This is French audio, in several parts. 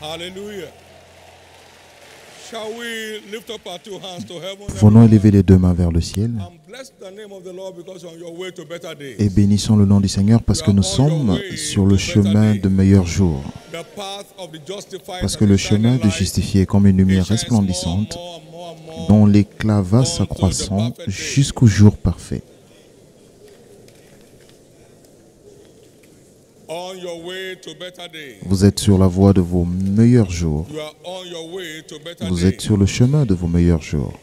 Hallelujah. Shall we lift up our two hands to heaven? Pouvons-nous élever les deux mains vers le ciel And bless the name of the Lord because you're on your way to better days. et bénissons le nom du Seigneur parce que nous sommes sur le chemin de meilleurs jours. The path of the justified Parce que le chemin de justifié est comme une lumière resplendissante dont l'éclat va s'accroissant jusqu'au jour parfait. On your way to better days. Vous êtes sur la voie de vos meilleurs jours. You are on your way to better Vous days. êtes sur le chemin de vos meilleurs jours.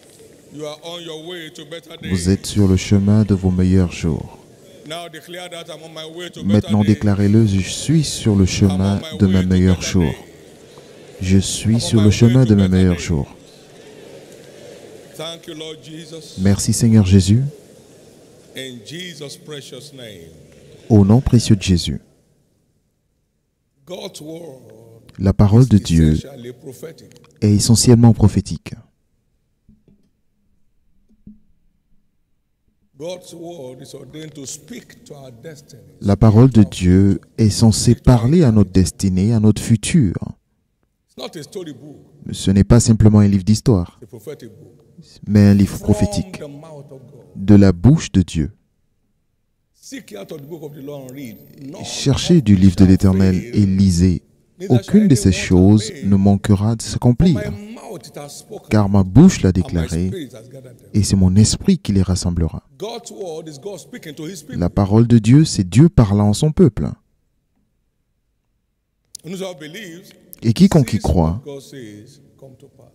You are on your way to better days. Vous êtes sur le chemin de vos meilleurs jours. Now declare that I'm on my way to Maintenant better days. déclarez-le, je suis sur le chemin de mes meilleurs jours. Je suis sur le chemin de mes meilleurs jours. Thank you, Lord Jesus. Merci Seigneur Jésus, In Jesus' precious name. au nom précieux de Jésus. God's word La parole de Dieu is essentially prophetic. est essentiellement prophétique. God's word is ordained to speak to our destiny. La parole de Dieu est censée parler à notre destinée, à notre futur. It's not a storybook, Ce n'est pas simplement un livre d'histoire, it's a prophetic book. mais un livre From prophétique the mouth of God. de la bouche de Dieu. Seek out of the book of the Lord and read. None Cherchez du livre de l'Éternel et lisez. Aucune de ces choses ne manquera de s'accomplir, my mouth it has spoken, car ma bouche l'a and my déclaré spirit has gathered them. et c'est mon esprit qui les rassemblera. God's word is God speaking to his people. La parole de Dieu, c'est Dieu parlant à son peuple. And whosoever believes, Et quiconque y sees croit what God says come to pass.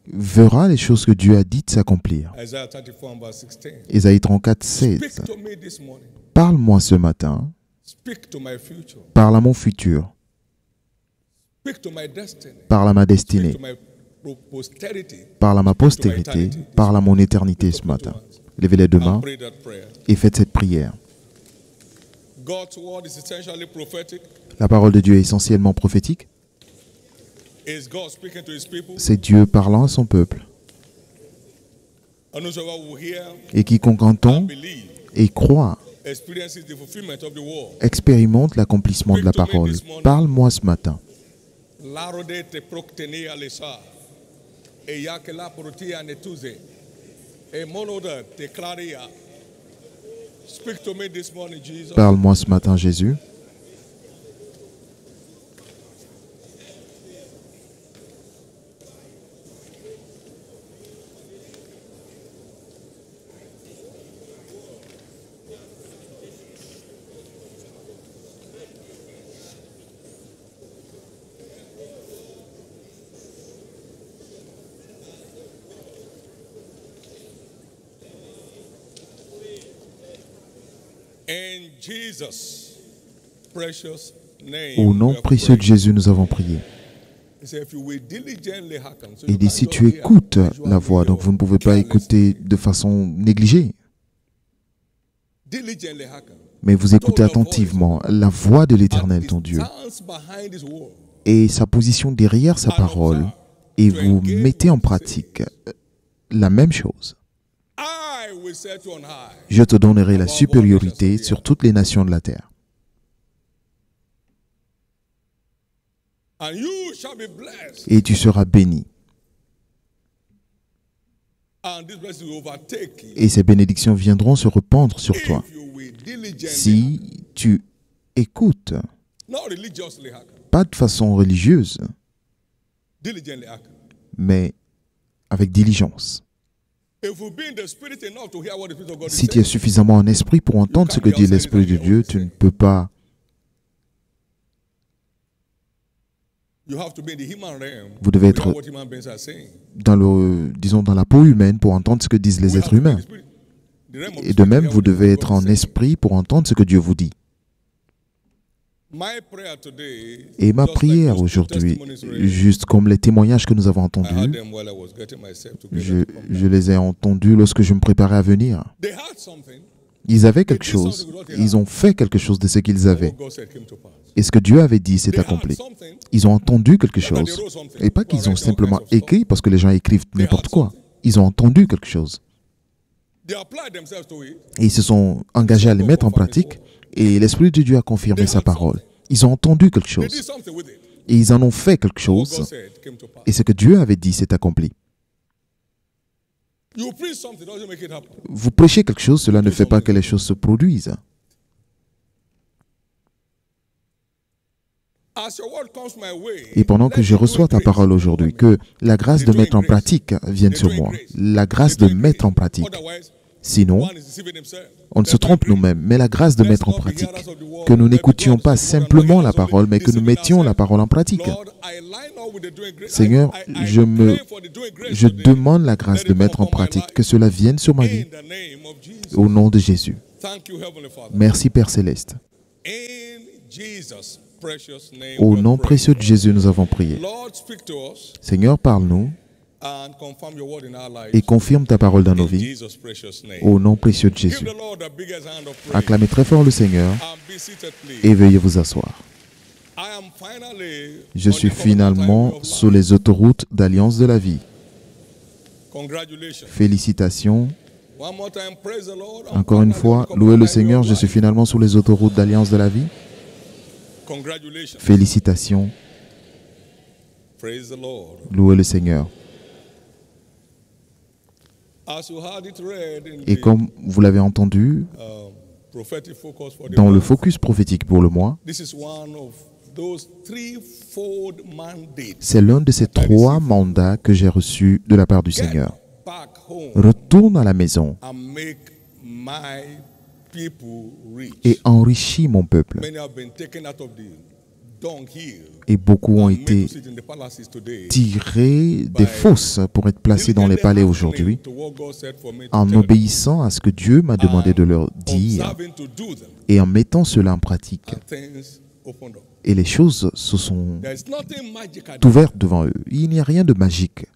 verra les choses que Dieu a dites s'accomplir. Isaiah 34 verse 16. Ésaïe 34, 16. Speak to me this morning. Parle-moi ce matin, Speak to my future. parle à mon futur, Speak to my destiny. parle à ma Speak destinée, to my posterity. parle à ma postérité, parle à mon éternité ce matin. Levez les deux mains And pray that prayer. et faites cette prière. God's word is essentially prophetic. La parole de Dieu est essentiellement prophétique. Is God speaking to his people? C'est Dieu parlant à son peuple. And whosoever will hear Et quiconque and entend believe et croit experiences the fulfillment of the word. expérimente l'accomplissement de la parole. Parle-moi ce matin. Larode te proctenia lesa. E yakela protia netuze. E monoda te claria. Speak to me this morning, Jesus. Parle-moi ce matin, Jésus. In Jesus' precious name. Au we nom have précieux de prayed. Jésus, nous avons prié. He said, if you will diligently hearken, so Il you dit, can si just tu hear écoutes casually la voix, donc vous ne pouvez pas carelessly. écouter de façon négligée, Diligently hearken. mais vous écoutez attentivement la voix de l'Éternel, ton Dieu, Stands behind his word. et sa position derrière sa parole, et vous mettez en pratique la même chose. I will set you on high. Je te donnerai la supériorité sur toutes les nations de la terre. And you shall be blessed. Et tu seras béni. And this blessing will overtake you. Et ces bénédictions viendront se répandre sur toi. If you will diligently, Si tu écoutes, not religiously hearken, pas de façon religieuse, diligently hearken. mais avec diligence. If you be in the spirit enough to hear what the Spirit of God is Si tu es saying, suffisamment en esprit pour entendre ce que dit l'Esprit de Dieu, tu ne peux pas. you have to be in the human realm. Vous devez to hear être what human beings are saying. disons, dans la peau humaine pour entendre ce que disent les We êtres have to be in humains. the spirit. The realm of Et de spirit même, to hear vous what the devez Spirit of être God en is saying. esprit pour entendre ce que Dieu vous dit. My prayer today, Et ma just like prière those two aujourd'hui, testimonies read, juste comme les témoignages que nous avons I heard entendus, them while I was getting myself together je, to come je back. les ai entendus lorsque je me préparais à venir. They had something. Ils avaient quelque chose, ils ont fait quelque chose de ce qu'ils avaient. What God said came to pass. Et ce que Dieu avait dit s'est They had accompli. something. Ils ont entendu quelque Not that they chose. wrote something. Et pas qu'ils Or ont write all simplement kinds of stuff. écrit, parce que les gens écrivent n'importe quoi. Ils ont entendu quelque chose. They applied themselves to it. Et ils se sont engagés à les mettre en pratique. Et l'Esprit de Dieu a confirmé sa parole. Ils ont entendu quelque They did chose. something with it. Et ils en ont fait quelque What God chose. said came to pass. Et ce que Dieu avait dit s'est accompli. You preach something, doesn't make it happen. Vous prêchez quelque chose, cela ne fait pas que les choses se produisent. As your word comes my way, Et pendant que let je the reçois ta doing parole grace aujourd'hui, que la grâce de mettre en pratique vienne sur moi. La grâce de mettre en pratique. Otherwise, Sinon, one is deceiving himself. on se trompe nous-mêmes, mais la grâce de mettre en pratique. Que nous n'écoutions pas simplement la parole, mais que nous mettions la parole en pratique. Lord, I line up with the doing grace. Seigneur, I je pray for the doing grace je today. demande la grâce de mettre en pratique, que cela vienne sur ma vie, In the name of Jesus. au nom de Jésus. Thank you, Heavenly Father. Merci Père Céleste. In Jesus' precious name. Au we nom pray. précieux de Jésus, nous avons prié. Lord, speak to us Seigneur, parle-nous and confirm your word in our lives. et confirme ta parole dans nos In vies, Jesus' precious name. au nom précieux de Give Jésus. the Lord the biggest hand of praise. Acclamez très fort le Seigneur And be seated, please. et veuillez vous asseoir. I am finally Je on suis the covenant highway finalement of sur life. les autoroutes d'Alliance de la vie. Congratulations. Félicitations. One more time, praise the Lord. I'm Encore une finally fois, on the covenant louez le highway Seigneur, of je suis life. finalement sur les autoroutes d'Alliance de la vie. Congratulations. Félicitations. Praise the Lord. Louez le Seigneur. As you had it read in Et the comme vous l'avez entendu prophetic focus for the dans le month, focus prophétique pour le mois, this is one of those threefold mandates. c'est l'un de ces 3 mandats que j'ai reçus de la part du Seigneur. Back home Retourne à la maison and make my people rich. et enrichis mon peuple. Many have been taken out of the dunghill Et beaucoup ont and made été to sit in the palaces today. tirés des fosses pour être placés dans les palais aujourd'hui, To what God said for me to en tell them, obéissant à ce que Dieu m'a demandé de leur dire observing to do them, et en mettant cela en pratique. and things opened up. Et les choses se sont There is nothing magical. ouvertes devant eux. Il n'y a rien de magique.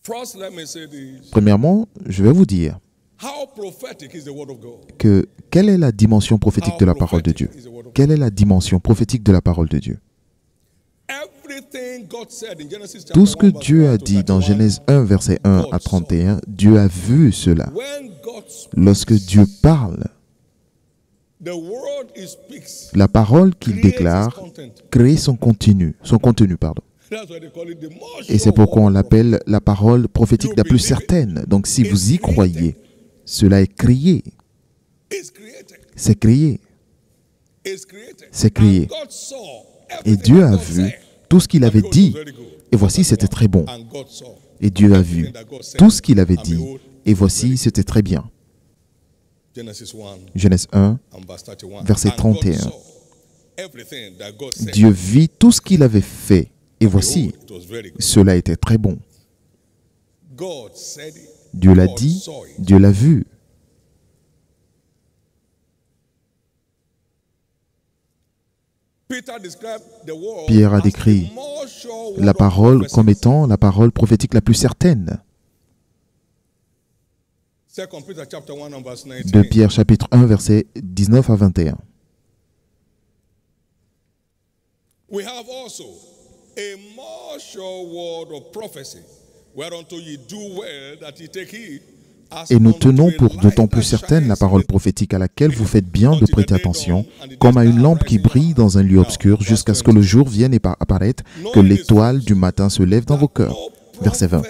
First, let me say this. Premièrement, je vais vous dire How prophetic is the word of God? que quelle est la dimension prophétique de la parole de Dieu? Quelle est la dimension prophétique de la parole de Dieu? Everything God said in Genesis chapter Tout ce que 1, verse Dieu 1 a to dit dans 31, Genèse 1, verset 1 à 31, Dieu a vu cela. when God speaks, Lorsque Dieu parle, the word he speaks la parole qu'il creates déclare its content. crée son contenu. That's why they call it the more Et c'est sure pourquoi on word of prophet. l'appelle la parole prophétique la plus certaine. Donc si vous y croyez, cela est créé. It's created. C'est créé. It's created. C'est créé. And God saw Et everything Dieu that a God vu said. tout ce qu'il And avait behold, dit. it was very good. Et voici, c'était très bon. And God saw Et Dieu a vu everything that God said. tout ce qu'il avait And dit. behold, Et voici, c'était très bien. Genesis 1 Genèse 1, and verse 31. verset And God 31. saw everything that God said. Dieu vit tout ce qu'il avait fait. Et voici, Behold, it was very good. cela était très bon. God said it. Dieu l'a God dit, saw it. Dieu l'a vu. Peter described the word Pierre a as décrit the more sure word la of parole prophecy. comme étant la parole prophétique la plus certaine. 2 Peter chapter 1 and verse 19. De Pierre chapitre 1, verset 19 à 21. We have also a more sure word of prophecy, whereunto ye do well that ye take heed. As Et nous unto tenons a pour light d'autant that plus certaine la shines parole in the- prophétique à laquelle vous faites bien de prêter attention, comme à une lampe qui brille dans un lieu obscur jusqu'à ce que le jour vienne apparaître, que l'étoile du matin se lève dans vos cœurs. Verset 20.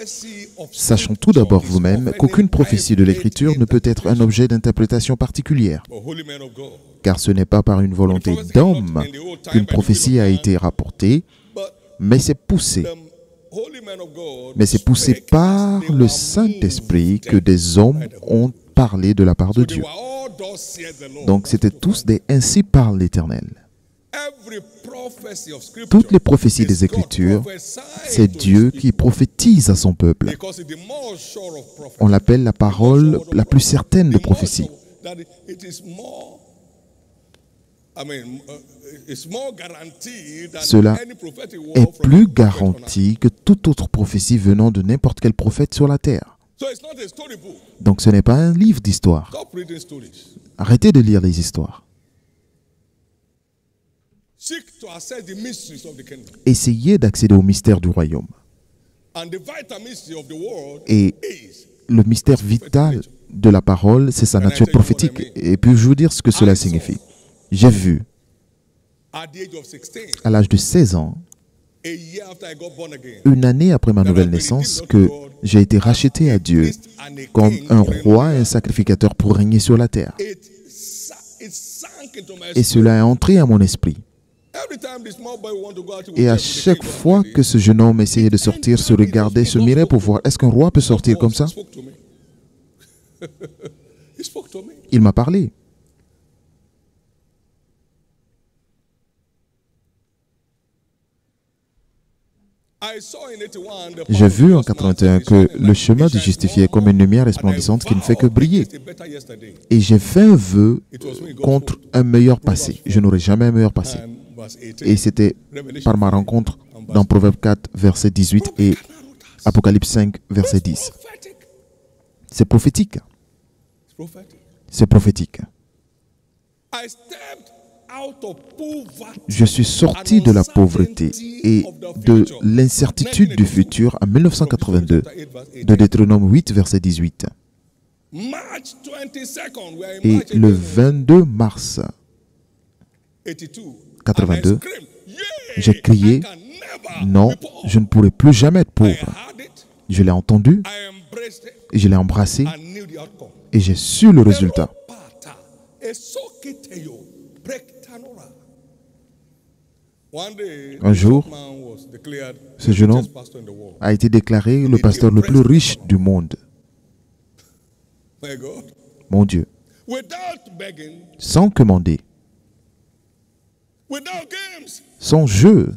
Sachant tout d'abord vous-même qu'aucune prophétie de l'Écriture ne peut être un objet d'interprétation particulière, car ce n'est pas par une volonté d'homme qu'une prophétie a été rapportée, mais c'est poussé par le Saint-Esprit que des hommes ont parlé de la part de Dieu. Donc c'était tous des « ainsi parle l'Éternel ». Toutes les prophéties des Écritures, c'est Dieu qui prophétise à son peuple. On l'appelle la parole la plus certaine de prophétie. Cela est plus garanti que toute autre prophétie venant de n'importe quel prophète sur la terre. Donc ce n'est pas un livre d'histoire. Arrêtez de lire les histoires. Essayez d'accéder au mystère du royaume. Et le mystère vital de la parole, c'est sa nature prophétique. Et puis je vous dire ce que cela signifie. J'ai vu at the age of 16, à l'âge de 16 ans, a year after I got born again, une année après ma nouvelle naissance, que j'ai été racheté à Dieu comme un roi et un sacrificateur pour régner sur la terre. it sank into my Et cela est entré à mon esprit. Every time the small boy want to go out, he Et would à check with the chaque king of fois the que ce jeune homme essayait de sortir, se regardait, se mirait pour voir, est-ce qu'un roi peut sortir comme ça? He spoke to me. He spoke to me. Il m'a parlé. I saw in 81 the J'ai path vu of en just 81 mountain que is shining shining le chemin like du it justifié est shines comme une lumière more. resplendissante qui ne And I fait que vowed briller. against a better yesterday. Et j'ai fait un vœu It was when God contre spoke. un meilleur passé. Je n'aurai jamais un meilleur passé. And verse 18. Et c'était par ma rencontre dans Proverbe 4, verset 18 et Apocalypse 5, verset 10. Prophetic. C'est prophétique. It's prophetic. C'est prophétique. I stepped out of poverty. Je suis sorti de la pauvreté et de l'incertitude du futur en 1982, de Deutéronome 8, verset 18. March 22nd, we are in Et March le again, 22 mars 82. 82, And I screamed, "Yeah, j'ai crié, I can never non, be poor." je ne pourrai plus jamais être I pauvre. heard it, Je l'ai entendu, I embraced it, et je l'ai embrassé, and knew the outcome. et j'ai su le résultat. Pata, esokiteyo, prektanora. One day, Un jour, this man was declared ce jeune the homme richest pastor in the world. a été déclaré le pasteur le plus riche du monde. My God. Mon Dieu, Without begging, sans commander, without games, sans jeu,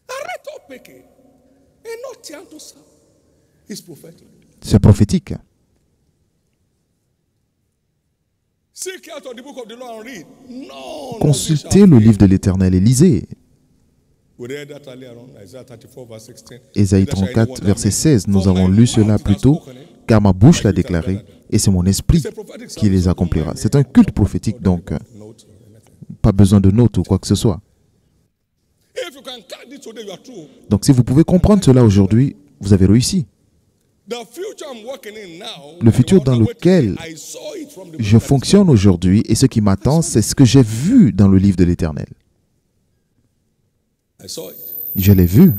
areto peke, and not tiantosa. It's prophetic. c'est prophétique. Seek out of the book of the law and read. No, Consultez le livre de l'Éternel et lisez. We read that earlier on, Isaiah 34, verse 16. Ésaïe 34, verset 16, nous avons lu cela plus tôt, car ma bouche l'a déclaré, et c'est mon esprit qui les accomplira. C'est un culte prophétique, donc Note or anything. pas besoin de notes ou quoi que ce soit. If you can catch this today, you are true. Donc si vous pouvez comprendre cela aujourd'hui, vous avez réussi. The future I'm working in now, Le futur the dans one I'm lequel working in, I saw it from the je book that fonctionne aujourd'hui, et ce qui m'attend, c'est ce que j'ai vu dans le livre de l'Éternel. I saw it. Je l'ai vu.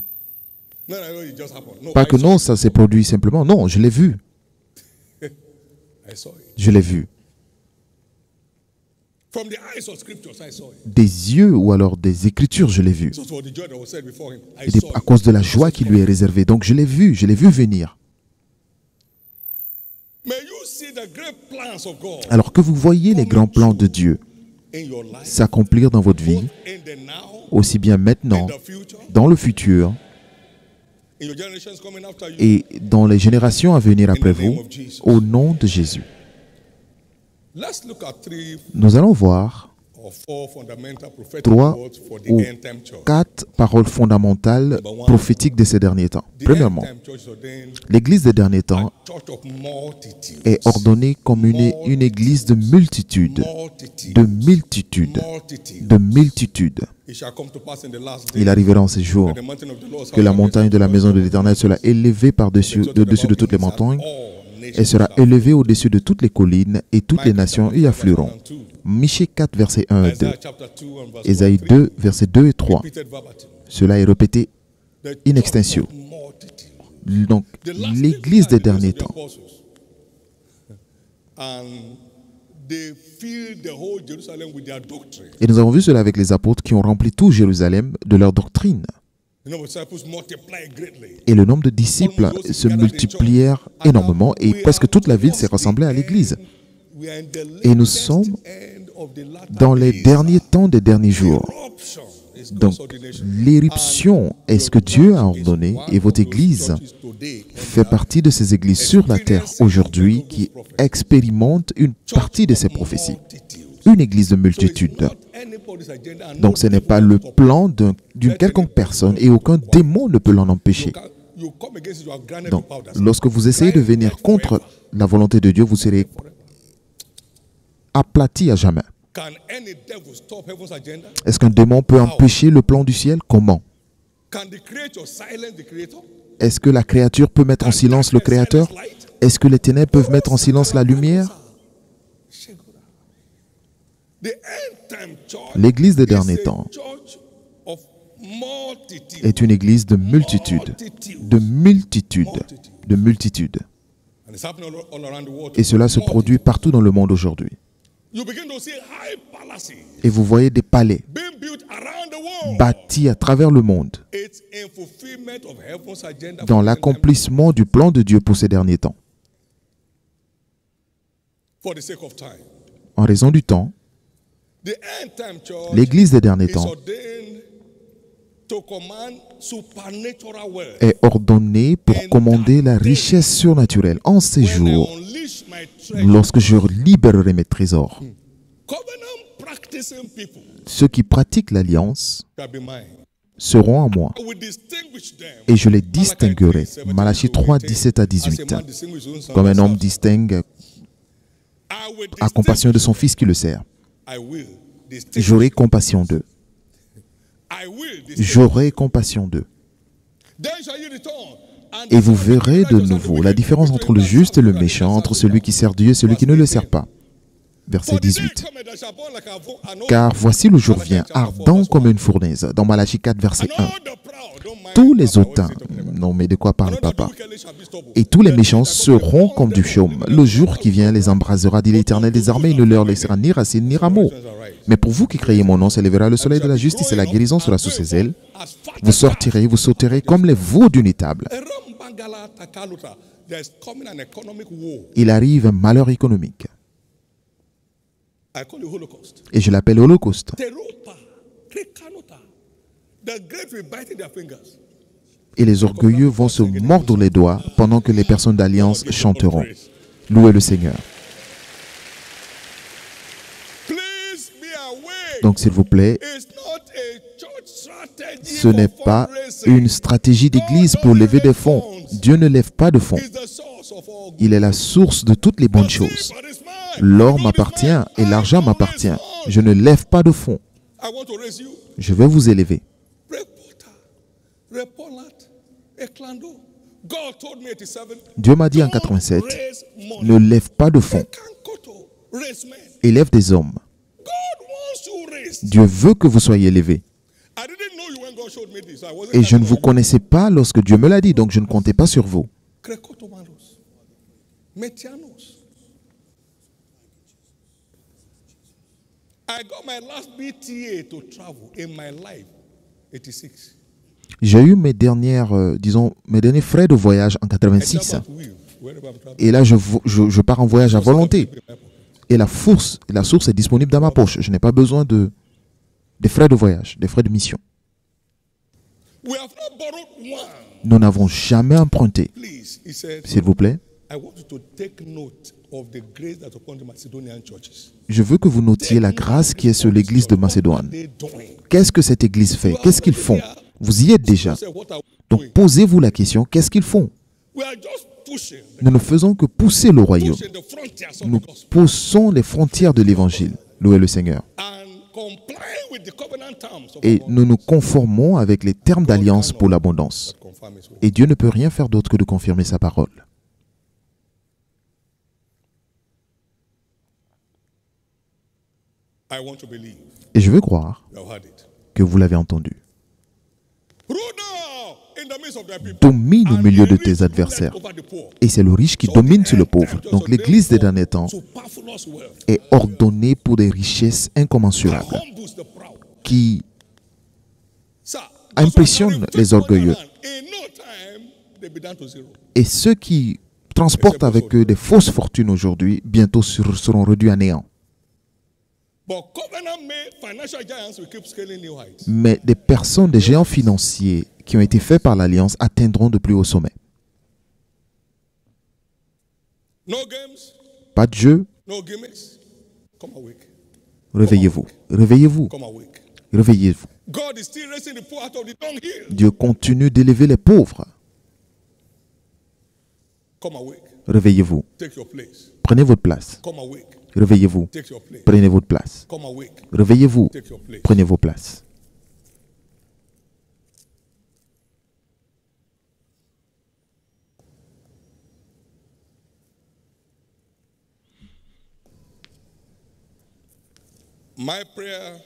No, it just happened. No, Pas I que saw non, ça s'est produit simplement. Non, je l'ai vu. it. I saw it. Je l'ai vu. From the eyes of scriptures, I saw it. Des yeux ou alors des Écritures, je l'ai vu. So for the joy that was said before him, I Et saw à it. cause de la joie qui lui est réservée. Donc je l'ai vu venir. May you see the great plans of God Alors que vous voyez les grands plans de Dieu in your life, s'accomplir dans votre vie, in the now, aussi bien maintenant, in the future, dans le futur in your generations coming after you. et dans les générations à venir après vous, au nom de Jésus. Let's look at 3 Nous allons voir or 4 fundamental prophetic 3 words for the ou end time church. 4 paroles fondamentales prophétiques de ces derniers temps. The Premièrement, end time church is ordained l'Église des derniers temps church of multitudes. est ordonnée comme une église de multitudes, Multitudes. de multitudes, Multitudes. de multitudes. It shall come to pass in the last day Il arrivera en ces jours that the mountain of the Lord's que la house montagne de la maison de l'Éternel sera élevée par-dessus de toutes les montagnes et sera élevée au-dessus de toutes les collines et toutes les nations y afflueront. Michée 4, versets 1 et 2. Isaiah chapter 2 and verse Ésaïe 1, 2, versets 2 et 3. repeated verbatim. Cela est répété The in church extensio. of multitude. Donc, The last l'Église des days, derniers the temps. apostles. And they filled the whole Jerusalem with their doctrine. Et nous avons vu cela avec les apôtres qui ont rempli tout Jérusalem de leur doctrine. The number of disciples multiplied greatly. Et le nombre de disciples se multiplièrent énormément et presque toute la ville s'est rassemblée à l'Église. We are in the Et nous latest sommes end of the latter dans les days. derniers temps des derniers jours. Eruption is Donc, God's ordination. l'éruption est ce que Dieu a ordonné et votre Église fait partie de ces églises sur la terre aujourd'hui qui expérimentent une partie de ces prophéties. Une église de multitude. Donc ce n'est pas le plan d'une quelconque personne et aucun démon ne peut l'en empêcher. Donc lorsque vous essayez de venir contre la volonté de Dieu, vous serez aplati à jamais. Est-ce qu'un démon peut empêcher le plan du ciel? Comment? Est-ce que la créature peut mettre en silence le Créateur? Est-ce que les ténèbres peuvent mettre en silence la lumière? The end time church L'église des is derniers a temps church of multitude. est une église de multitudes, de multitudes, de multitudes. And it's happening all around the world. Et cela se produit partout dans le monde aujourd'hui. You begin to see high palaces Et vous voyez des palais being built around the world. bâtis à travers le monde It's in fulfillment of heaven's agenda. dans l'accomplissement du plan de Dieu pour ces derniers temps. For the sake of time. En raison du temps, The end time church l'église des derniers is temps ordained to command supernatural wealth. est ordonnée pour commander la richesse surnaturelle en ces When I jours, unleash my treasure, lorsque je libérerai mes trésors. covenant practicing people Ceux qui pratiquent l'alliance shall be mine. seront à moi, I will distinguish them. et je les distinguerai. Malachie 3, 17 à 18. Comme un homme distingue I will à compassion de son fils qui le sert. I will distinguish. J'aurai compassion d'eux. I will distinguish. J'aurai compassion d'eux. Then shall you return, and Et vous the son of the verrez de righteous and the nouveau wicked la différence will entre le be juste et le thy méchant, son, entre celui qui sert Dieu et celui qui ne le sert pas. Verset For the day 18. cometh that shall burn like an Car voici le jour vient, ardent comme une fournaise. Dans Malachie 4, verset and 1. all the proud don't mind Tous les what I was hautains, talking about. non mais de quoi parle All that do papa, wickedly shall be stubble. et tous les méchants seront comme du chaume. Le jour qui vient les embrasera, dit l'Éternel des armées, il ne leur laissera ni racine ni rameau. Mais pour vous qui craignez mon nom, s'élèvera le soleil de la justice et la guérison sera sous ses ailes. Vous sortirez, vous sauterez comme les veaux d'une étable. There's coming an economic war. Il arrive un malheur économique. I call it Holocaust. Et je l'appelle Holocauste. Terota, Krekanota. The great will bite in their fingers. Et les orgueilleux vont se mordre les doigts pendant que les personnes d'alliance chanteront. Louez le Seigneur. Please be aware. Donc s'il vous plaît, It's not a church strategy ce n'est for pas fundraising. une stratégie d'église pour lever des fonds. Dieu ne lève pas de fonds. It's the source of all good. Il est la source de toutes les bonnes choses. But it's mine. L'or God is m'appartient mine. et l'argent I m'appartient. don't raise Je ne lève pas de fonds. funds. I want to raise you. Je vais vous élever. Repota, Repolat, Eklando. God told me 87. Dieu m'a dit en Don't 87, raise money. ne lève pas de fonds, Ekankoto, raise men. élève des hommes. God wants you raised. Dieu veut que vous soyez élevés. I didn't know you when God showed me this. I wasn't Et je ne vous counting on you. connaissais pas lorsque Dieu me l'a dit, donc je ne comptais pas sur vous. Krekotomanos, Metianos. I got my last BTA to travel in my life, 86. J'ai eu mes dernières, mes derniers frais de voyage en 86. Et là, je pars en voyage à volonté. Et la source est disponible dans ma poche. Je n'ai pas besoin des frais de voyage, des frais de mission. We have not borrowed one. Nous n'avons jamais emprunté. Please, he said, S'il vous plaît, I want you to take note of the grace that's upon the Macedonian churches. je veux que vous notiez la grâce qui est sur l'église de Macédoine. They doing. Qu'est-ce que cette église fait? Qu'est-ce qu'ils font? Vous y êtes déjà. Say, what are we Donc doing? posez-vous la question, qu'est-ce qu'ils font? We are just pushing, Nous ne faisons que pousser le royaume. pushing the frontiers of Nous the gospel poussons les frontières de l'évangile. Louez le Seigneur. and complying with the covenant terms of Et our nous nous conformons avec les termes d'alliance pour l'abondance. God confirm his word. Et Dieu ne peut rien faire d'autre que de confirmer sa parole. I want to believe Et je veux croire you have heard it. que vous l'avez entendu. Rule now in the midst of thy people. Domine au And milieu the de rich tes ruleth adversaires. over the poor. Et c'est le riche qui domine sur le pauvre. Donc l'église des derniers temps Superfluous wealth est ordonnée pour des richesses incommensurables humbles the proud. qui Sir, impressionnent les orgueilleux. in no time they be down to zero. Et ceux qui transportent avec eux des fausses fortunes aujourd'hui, bientôt seront réduits à néant. But covenant made financial giants will keep scaling new heights. Mais des personnes, des géants financiers qui ont été faits par l'Alliance atteindront de plus hauts sommets. No games, Pas de jeu, no gimmicks. Come awake. réveillez-vous. Réveillez-vous. Come awake. Réveillez-vous. God is still raising the poor out of the dunghill. Dieu continue d'élever les pauvres. Come awake. Réveillez-vous. Take your place. Prenez votre place. Come awake. Réveillez-vous. Take your place. Prenez votre place. Come awake. Réveillez-vous. Take your place. Prenez vos places. My prayer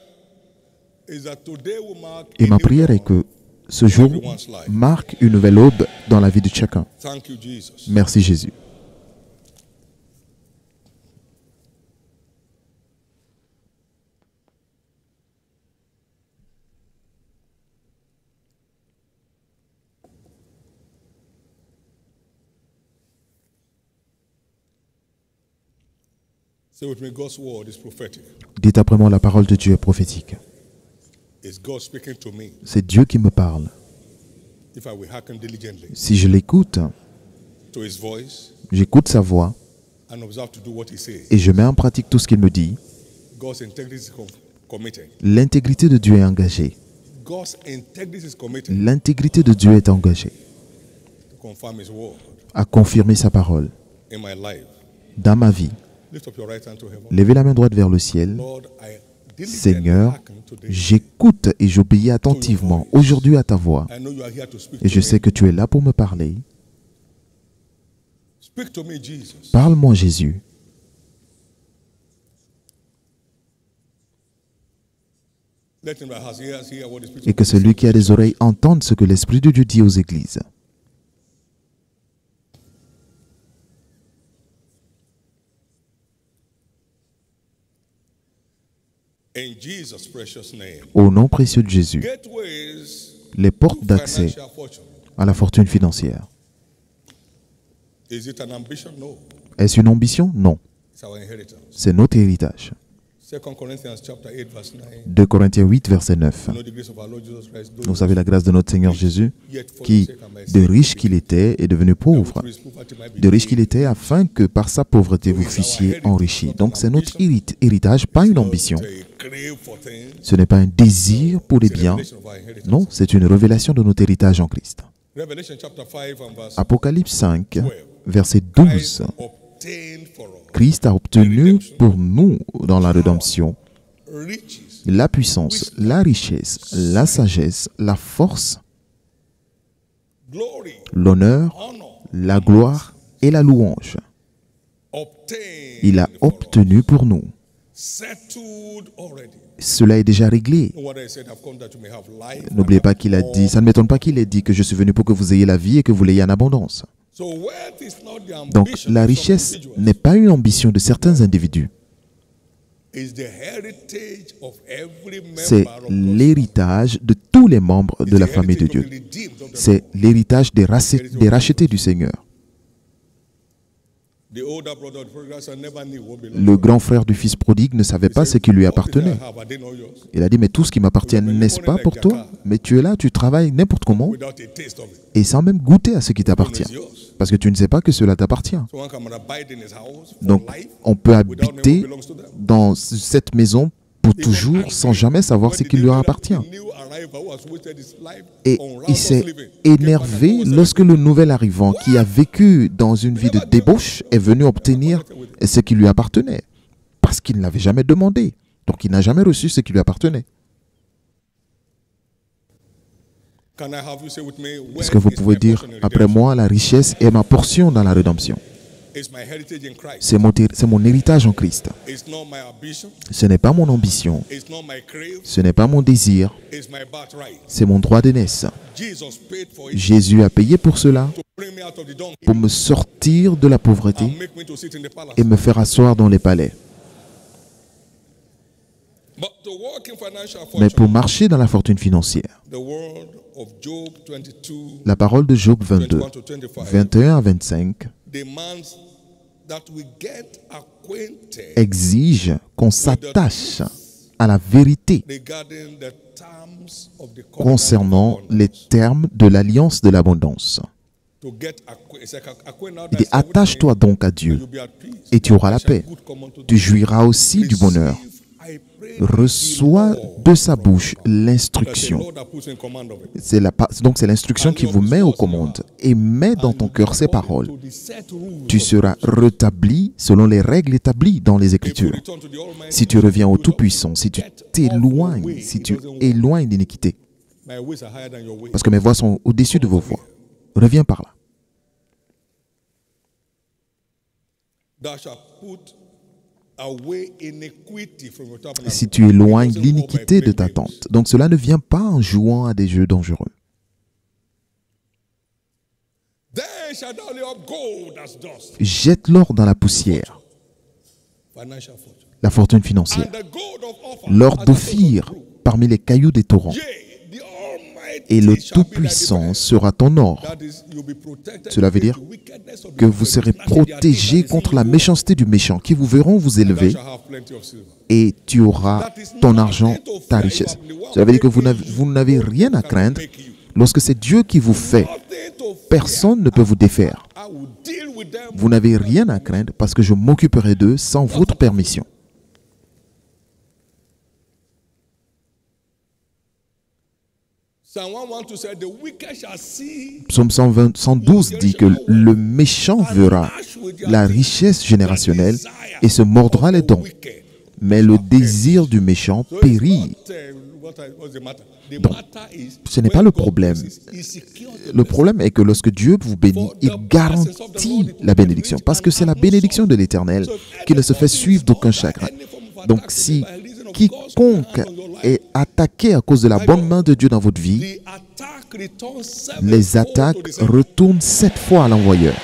is that today will mark Et a ma new prière est dawn que ce jour in everyone's life. marque une nouvelle aube dans la vie de chacun. Thank you, Jesus. Merci Jésus. Say with me, God's word is prophetic. Dites après moi, la parole de Dieu est prophétique. It's God speaking to me. C'est Dieu qui me parle. If I will hearken diligently Si je l'écoute, to his voice j'écoute sa voix and observe to do what he says, et je mets en pratique tout ce qu'il me dit, God's integrity is committed. l'intégrité de Dieu est engagée. God's integrity is committed L'intégrité de Dieu est engagée to confirm his word à confirmer sa parole in my life. dans ma vie. Lift up your right hand to heaven. Levez la main droite vers le ciel. Lord, I diligently Seigneur, hearken today. j'écoute et j'obéis attentivement aujourd'hui à ta voix. I know you are here to speak Et je to sais me. que tu es là pour me parler. Speak to me, Jesus. Parle-moi, Jésus. Let him that has ears hear what the Spirit Et of que God says. celui qui a des oreilles entende ce que l'Esprit de Dieu dit aux églises. In Jesus' precious name. Au nom précieux de Jésus, Gateways les portes to d'accès financial fortune. à la fortune financière. Is it an ambition? No. Est-ce une ambition? Non. It's our inheritance. C'est notre héritage. 2 Corinthians chapter 8, verse 9. 2 Corinthiens 8, verset 9. Know the grace of our Lord Jesus Christ. Vous savez la grâce de notre Seigneur Jésus, Yet for qui, your sake and my de sake, riche qu'il était, est devenu pauvre. through his poverty might be De riche qu'il était, afin que par sa pauvreté vous fussiez enrichis. Donc c'est notre héritage, pas une ambition. to crave for things. Ce n'est pas un désir pour les biens. Revelation of our inheritance. Non, c'est une révélation de notre héritage en Christ. Revelation chapter 5 and verse Apocalypse 5, verset 12. Christ obtained for us Christ a obtenu pour nous dans la rédemption riches, la puissance, la richesse, la sagesse, la force, glory, l'honneur, honor, la gloire et la louange. obtained, Il a for us, obtenu pour nous. settled already. Cela est déjà réglé. No wonder he said, I've come that you may have life. N'oubliez pas qu'il a dit, ça ne m'étonne pas qu'il ait dit que je suis venu pour que vous ayez la vie et que vous l'ayez en abondance. So wealth is not the Donc ambition la of some richesse individuals. n'est pas une ambition de certains individus. It's the heritage of every C'est member of God's l'héritage de tous les membres family. de la It's the famille de heritage Dieu. of the redeemed of the C'est Lord. l'héritage des rachetés du Seigneur. The older brother of the prodigal son never knew what belonged Le to him. grand frère du fils prodigue ne savait pas ce qui lui All things appartenait. I have, are they not yours? Il a dit, mais tout ce qui m'appartient, n'est-ce pas pour toi? Mais tu es là, tu travailles n'importe comment Without a taste of it. et sans même goûter à ce qui t'appartient. It's yours. Parce que tu ne sais pas que cela t'appartient. So one can abide in his house for Donc, life on peut without knowing what habiter belongs to them. dans cette maison pour toujours sans jamais savoir ce qui lui appartient. Et il s'est énervé lorsque le nouvel arrivant qui a vécu dans une vie de débauche est venu obtenir ce qui lui appartenait. Parce qu'il ne l'avait jamais demandé. Donc il n'a jamais reçu ce qui lui appartenait. Est-ce que vous pouvez dire après moi, la richesse est ma portion dans la rédemption? C'est mon héritage en Christ. Ce n'est pas mon ambition. Ce n'est pas mon désir. C'est mon droit d'aînesse. Jésus a payé pour cela, pour me sortir de la pauvreté et me faire asseoir dans les palais. Mais pour marcher dans la fortune financière, la parole de Job 22, 21 à 25, exige qu'on s'attache à la vérité concernant les termes de l'alliance de l'abondance. Il dit, attache-toi donc à Dieu et tu auras la paix. Tu jouiras aussi du bonheur. Reçois de sa bouche l'instruction. Donc c'est l'instruction qui vous met aux commandes. Et mets dans ton cœur ces paroles. Tu seras rétabli selon les règles établies dans les Écritures. Si tu reviens au Tout-Puissant, si tu t'éloignes, si tu éloignes l'iniquité, parce que mes voies sont au-dessus de vos voies, reviens par là. si tu éloignes l'iniquité de ta tente. Donc cela ne vient pas en jouant à des jeux dangereux. Jette l'or dans la poussière, la fortune financière. L'or d'Ophir parmi les cailloux des torrents. Et le Tout-Puissant sera ton or. Cela veut dire que vous serez protégé contre la méchanceté du méchant, qui vous verront vous élever, et tu auras ton argent, ta richesse. Cela veut dire que vous n'avez rien à craindre. Lorsque c'est Dieu qui vous fait, personne ne peut vous défaire. Vous n'avez rien à craindre parce que je m'occuperai d'eux sans votre permission. Psaume 112 dit que le méchant verra la richesse générationnelle et se mordra les dents. Mais le désir du méchant périt. Donc, ce n'est pas le problème. Le problème est que lorsque Dieu vous bénit, il garantit la bénédiction. Parce que c'est la bénédiction de l'Éternel qui ne se fait suivre d'aucun chagrin. Donc, si quiconque est attaqué à cause de la bonne main de Dieu dans votre vie, les attaques retournent 7 fois à l'envoyeur.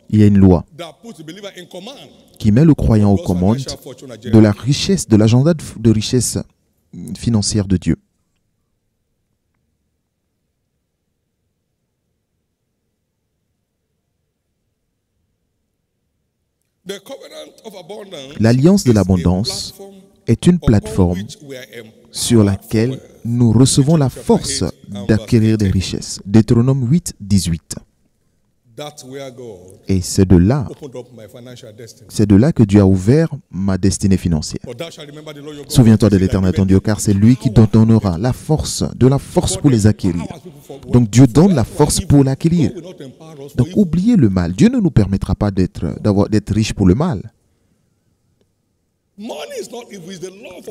Il y a une loi qui met le croyant aux commandes de la richesse, de l'agenda de richesse financière de Dieu. L'alliance de l'abondance est une plateforme sur laquelle nous recevons la force d'acquérir des richesses. Deutéronome 8, 18. Et c'est de là que Dieu a ouvert ma destinée financière. Souviens-toi de l'Éternel ton Dieu, car c'est lui qui te donnera la force pour les acquérir. Donc Dieu donne la force pour l'acquérir. Donc oubliez le mal. Dieu ne nous permettra pas d'être riches pour le mal.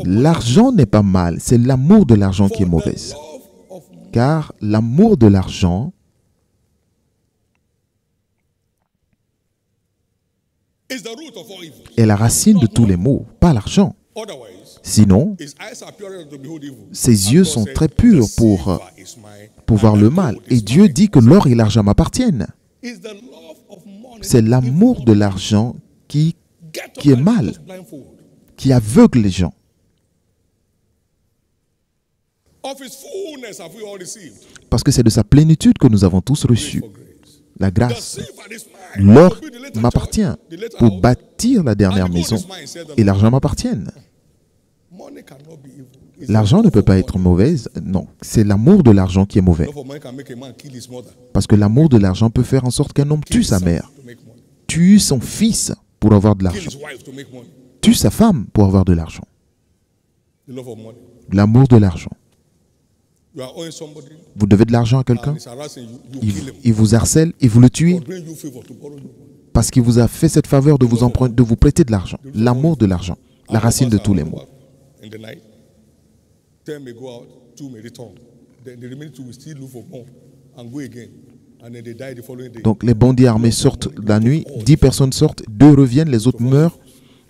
L'argent n'est pas mal, c'est l'amour de l'argent qui est mauvais. Car l'amour de l'argent est la racine de tous les maux, pas l'argent. Sinon, ses yeux sont très purs pour voir le mal. Et Dieu dit que l'or et l'argent m'appartiennent. C'est l'amour de l'argent qui est mal, qui aveugle les gens. Parce que c'est de sa plénitude que nous avons tous reçu la grâce. L'or m'appartient pour bâtir la dernière maison et l'argent m'appartient. L'argent ne peut pas être mauvais, non. C'est l'amour de l'argent qui est mauvais. Parce que l'amour de l'argent peut faire en sorte qu'un homme tue sa mère, tue son fils pour avoir de l'argent, tue sa femme pour avoir de l'argent. L'amour de l'argent. Vous devez de l'argent à quelqu'un, il vous harcèle et vous le tuez parce qu'il vous a fait cette faveur de vous prêter de l'argent. L'amour de l'argent, la racine de tous les maux. Donc les bandits armés sortent la nuit, 10 personnes sortent, 2 reviennent, les autres meurent.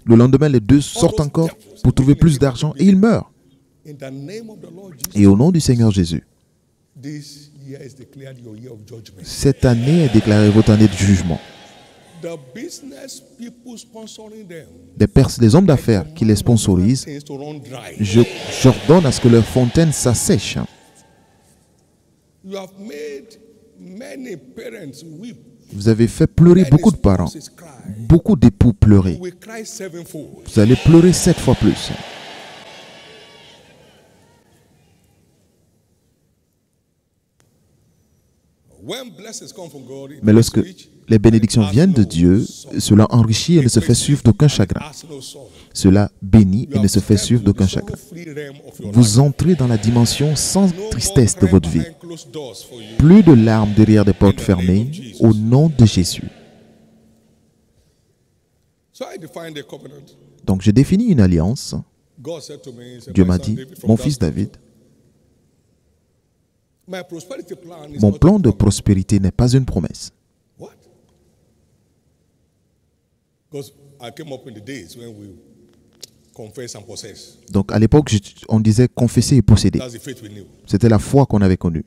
Le lendemain, les 2 sortent encore pour trouver plus d'argent et ils meurent. Et au nom du Seigneur Jésus, cette année est déclarée votre année de jugement. Les hommes d'affaires qui les sponsorisent, j'ordonne à ce que leurs fontaines s'assèchent. Vous avez fait pleurer beaucoup de parents, beaucoup d'époux pleurer. Vous allez pleurer 7 fois plus. Mais lorsque les bénédictions viennent de Dieu, cela enrichit et ne se fait suivre d'aucun chagrin. Cela bénit et ne se fait suivre d'aucun chagrin. Vous entrez dans la dimension sans tristesse de votre vie. Plus de larmes derrière des portes fermées, au nom de Jésus. Donc j'ai défini une alliance. God said to me, he said, Dieu "My m'a son dit, David, from mon that fils time, David, my prosperity plan is mon not plan a de promise." prospérité n'est pas une promesse. What? Because I came up in the days when we confess and possess. Donc à l'époque, on disait confesser et posséder. That's the faith we knew. C'était la foi qu'on avait connue.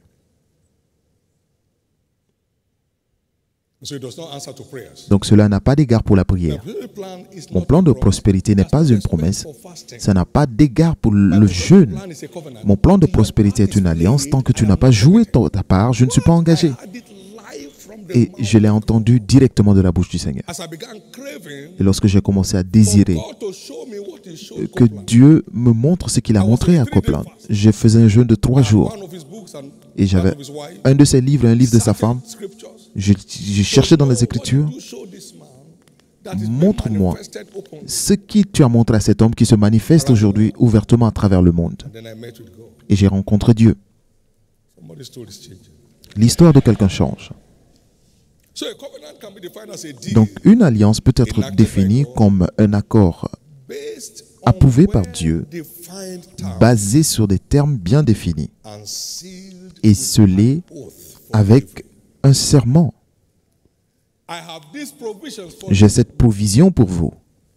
So it does not answer to prayers. Donc cela n'a pas d'égard pour la My prière. prosperity plan is Mon not plan a de promise. prospérité n'est That's pas not une a promesse. for fasting. Ça n'a pas d'égard pour My le prosperity jeûne. plan is a covenant. Mon plan de Till my prospérité plan est une is alliance. played, Tant que tu I n'as am pas not joué committed. ta part, je ne suis pas engagé. I had it live from the Et mouth je l'ai of entendu God. directement de la bouche du Seigneur. As I began craving Et lorsque j'ai commencé à for désirer God to show me what he showed que Copeland. Dieu me montre ce qu'il a montré à Copeland, je faisais un jeûne de 3 jours. One of his books and Et one j'avais of his wife. un de ses livres et un livre de sa femme. Scriptures. Je cherchais dans les Écritures. What did you show this man that is being Montre-moi manifested openly? ce que tu as montré à cet homme qui se manifeste aujourd'hui ouvertement à travers le monde. And then I met with God. Et j'ai rencontré Dieu. Somebody's story is changing. L'histoire de quelqu'un change. So a covenant can be defined as a deal Donc une alliance peut être définie comme un accord based on approuvé par well Dieu, defined terms basé sur des termes bien définis and sealed et with scellé an oath for avec un serment. I have these provisions for J'ai you cette provision pour vous.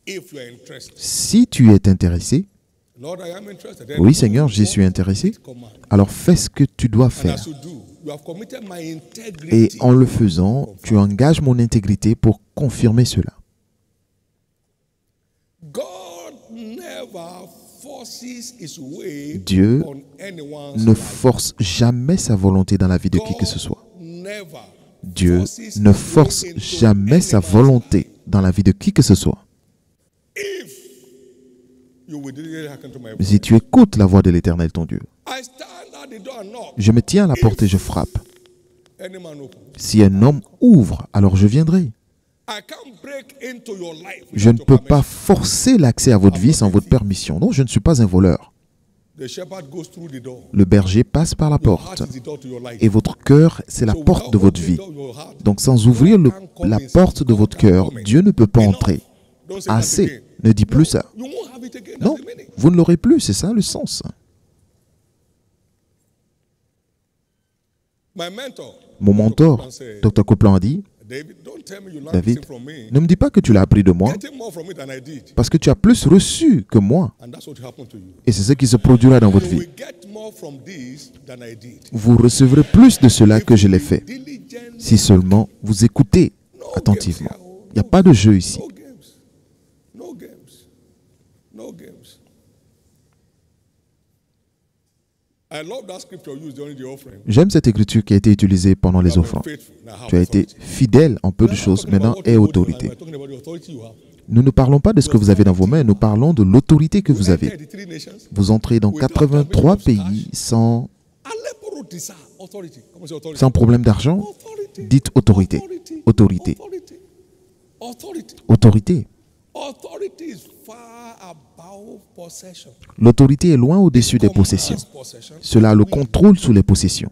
if you are interested. Si tu es intéressé, Lord, I am interested. Then oui Seigneur, j'y suis intéressé, command. alors fais ce que tu dois And faire. as you do, you have committed my Et integrity. en le faisant, tu engages mon intégrité pour confirmer cela. God never forces his way Dieu on anyone's ne life. force jamais sa volonté dans la vie de qui que ce soit. Never Dieu forces ne his force way into jamais sa anyone's volonté dans la vie de qui que ce soit. If you will really hearken to my Mais voice. si tu écoutes la voix de l'Éternel, ton Dieu, I stand at the door and knock. je me tiens à la porte et je frappe. Any man open. Si un homme ouvre, alors je viendrai. I can't break into your life Je ne without peux your pas permission. forcer l'accès à votre vie sans votre permission. Non, je ne suis pas un voleur. The shepherd goes through the door. Le berger passe par la Your porte. heart is the door to your life. Et votre cœur, c'est la So porte without de votre opening vie. door to your heart, Donc sans ouvrir la porte de votre cœur, Dieu ne peut pas entrer. don't say that Assez. again. Ne dis plus ça. You won't have it again. Non, That's the meaning. vous ne l'aurez plus, c'est ça le sens. My mentor, Mon mentor, Dr. Copeland a dit, David, don't tell me you learned David, this from me. ne me dis pas que tu l'as appris de moi, Getting more from it than I did. parce que tu as plus reçu que moi. And that's what happened to you. Et c'est ce qui se produira dans votre You vie. will get more from this than I did. Vous recevrez plus de cela que je l'ai fait. Diligent, Si seulement vous écoutez attentivement. Il n'y a pas de jeu ici. no games. No games. No games. I love that scripture used during the offering. J'aime cette écriture qui a été utilisée pendant les offrandes. Tu as été fidèle en peu de choses, maintenant aie autorité. Nous ne parlons pas de ce que vous avez dans vos mains, nous parlons de l'autorité que vous avez. Vous entrez dans 83 pays sans problème d'argent. Dites autorité. Autorité. Autorité. L'autorité est loin au-dessus des possessions. Cela a le contrôle sur les possessions.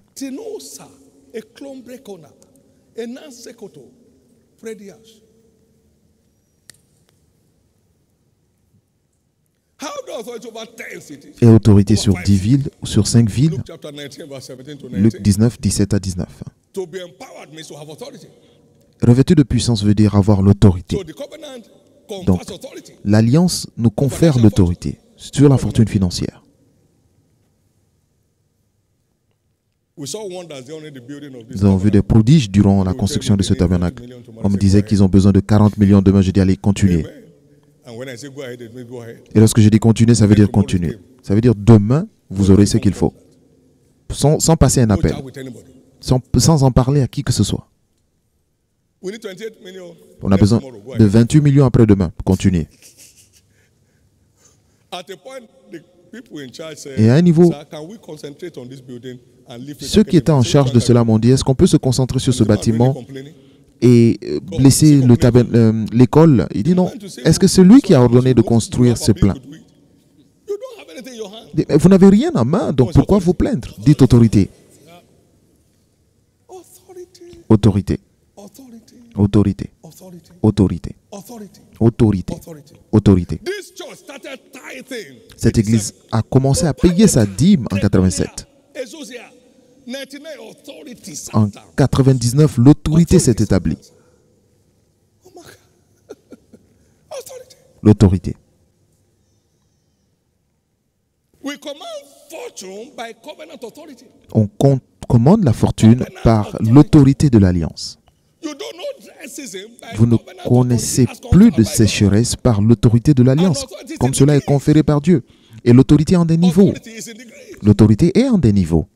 Et autorité sur 10 villes, ou sur 5 villes. Luc 19, 17 à 19. Revêtu de puissance veut dire avoir l'autorité. Donc, l'alliance nous confère l'autorité sur la fortune financière. Nous avons vu des prodiges durant la construction de ce tabernacle. On me disait qu'ils ont besoin de 40 millions demain. Je dis allez, continuez. Et lorsque je dis continuer, ça veut dire continuer. Ça veut dire demain, vous aurez ce qu'il faut. Sans passer un appel. Sans en parler à qui que ce soit. On a besoin de 28 millions après-demain. Continuez. Et à un niveau, ceux qui étaient en charge de cela m'ont dit, est-ce qu'on peut se concentrer sur ce bâtiment et laisser l'école? Il dit non. Est-ce que c'est lui qui a ordonné de construire ce plan? Vous n'avez rien en main, donc pourquoi vous plaindre? Dites autorité. Autorité. Autorité. Autorité. Autorité. Autorité. Cette église a commencé à payer sa dîme en 87. En 99, l'autorité s'est établie. L'autorité. On commande la fortune par l'autorité de l'alliance. Vous ne connaissez plus de sécheresse par l'autorité de l'alliance, comme cela est conféré par Dieu. Et l'autorité est en des niveaux. L'autorité est en des niveaux.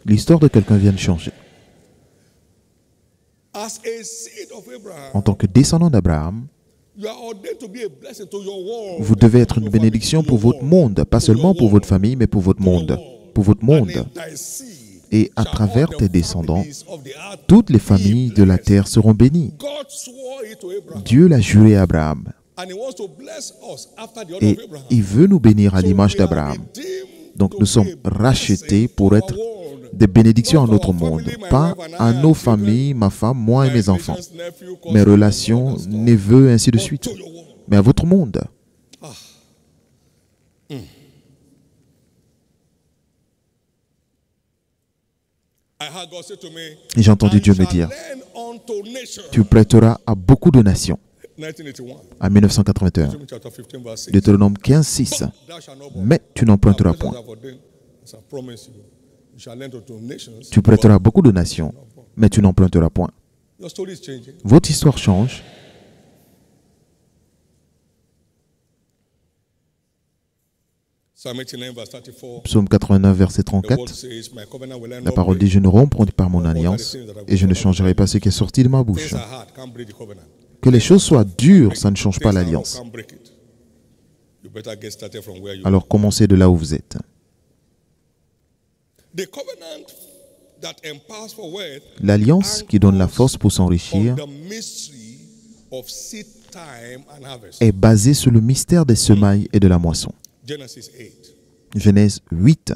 L'histoire de quelqu'un vient de changer. En tant que descendant d'Abraham, vous devez être une bénédiction pour votre monde, pas seulement pour votre famille, mais pour votre monde. Pour votre monde. Et à travers tes descendants, toutes les familles de la terre seront bénies. Dieu l'a juré à Abraham. Et il veut nous bénir à l'image d'Abraham. Donc nous sommes rachetés pour être des bénédictions à notre monde, pas à nos familles, ma femme, moi et mes enfants, mes relations, neveux, ainsi de suite, mais à votre monde. Et j'ai entendu Dieu me dire, tu prêteras à beaucoup de nations. En 1981, Deutéronome 15, 6. Mais tu n'emprunteras point. Tu prêteras à beaucoup de nations, mais tu n'emprunteras point. Votre histoire change. Psaume 89, verset 34. La parole dit, je ne romprai pas mon alliance et je ne changerai pas ce qui est sorti de ma bouche. Que les choses soient dures, ça ne change pas l'alliance. Alors commencez de là où vous êtes. L'alliance qui donne la force pour s'enrichir est basée sur le mystère des semailles et de la moisson. Genèse 8,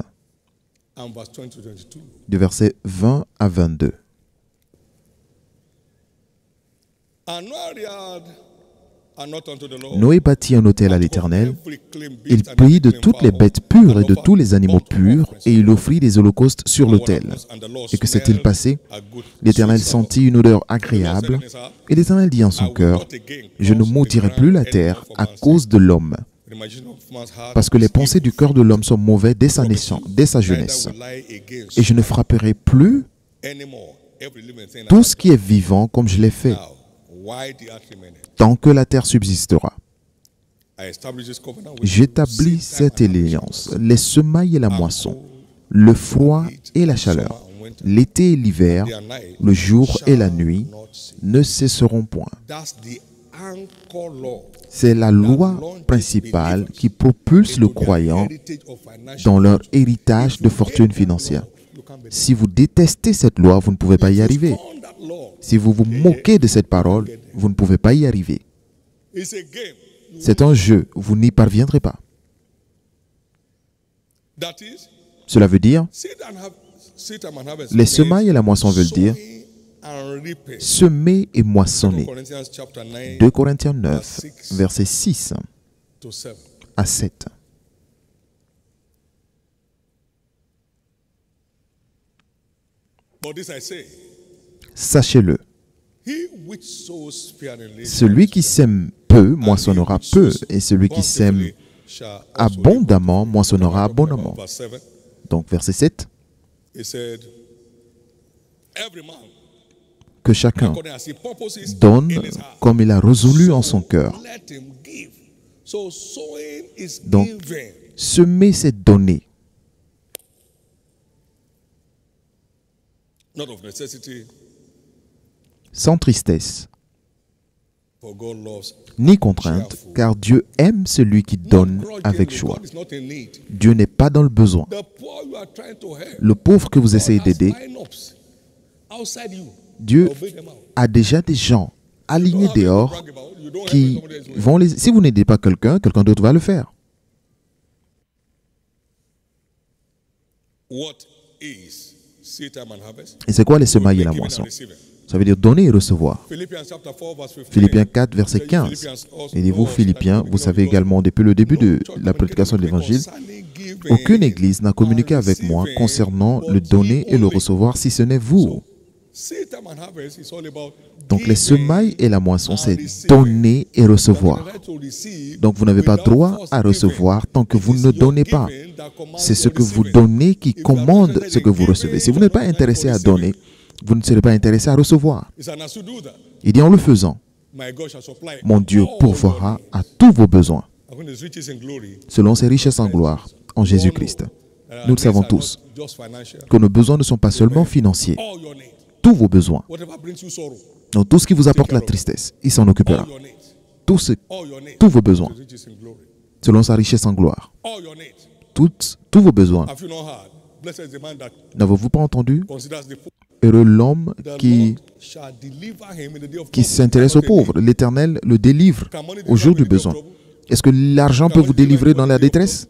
du verset 20 à 22. Noé bâtit un autel à l'Éternel. Il prit de toutes les bêtes pures et de tous les animaux purs, et il offrit des holocaustes sur l'autel. Et que s'est-il passé? L'Éternel sentit une odeur agréable, et l'Éternel dit en son cœur, « Je ne maudirai plus la terre à cause de l'homme, parce que les pensées du cœur de l'homme sont mauvaises dès sa naissance, dès sa jeunesse. Et je ne frapperai plus tout ce qui est vivant comme je l'ai fait, tant que la terre subsistera. J'établis cette alliance, les semailles et la moisson, le froid et la chaleur, l'été et l'hiver, le jour et la nuit ne cesseront point. » C'est la loi principale qui propulse le croyant dans leur héritage de fortune financière. Si vous détestez cette loi, vous ne pouvez pas y arriver. Si vous vous moquez de cette parole, vous ne pouvez pas y arriver. C'est un jeu, vous n'y parviendrez pas. Cela veut dire, les semailles et la moisson veulent dire semer et moissonner. 2 Corinthiens 9, versets 6 à 7. Sachez-le, celui qui sème peu moissonnera peu, et celui qui sème abondamment moissonnera abondamment. Donc, verset 7. Que chacun donne comme il a résolu en son cœur. Donc, semer, c'est donner. Sans tristesse, ni contrainte, car Dieu aime celui qui donne avec joie. Dieu n'est pas dans le besoin. Le pauvre que vous essayez d'aider, Dieu a déjà des gens alignés dehors qui vont les... Si vous n'aidez pas quelqu'un, quelqu'un d'autre va le faire. Et c'est quoi les semailles et la moisson? Ça veut dire donner et recevoir. Philippiens 4, verset 15. Et dit, vous, Philippiens, vous savez également, depuis le début de la prédication de l'Évangile, aucune église n'a communiqué avec moi concernant le donner et le recevoir, si ce n'est vous. Donc les semailles et la moisson, c'est donner et recevoir. Donc vous n'avez pas droit à recevoir tant que vous ne donnez pas. C'est ce que vous donnez qui commande ce que vous recevez. Si vous n'êtes pas intéressé à donner, vous ne serez pas intéressé à recevoir. Il dit en le faisant, mon Dieu pourvoira à tous vos besoins, selon ses richesses en gloire, en Jésus-Christ. Nous le savons tous, que nos besoins ne sont pas seulement financiers. Tous vos besoins. Donc tout ce qui vous apporte la tristesse, il s'en occupera. Tous vos besoins, selon sa richesse en gloire. Tous vos besoins. N'avez-vous pas entendu? Heureux l'homme qui s'intéresse aux pauvres. L'Éternel le délivre au jour du besoin. Est-ce que l'argent peut vous délivrer dans la détresse?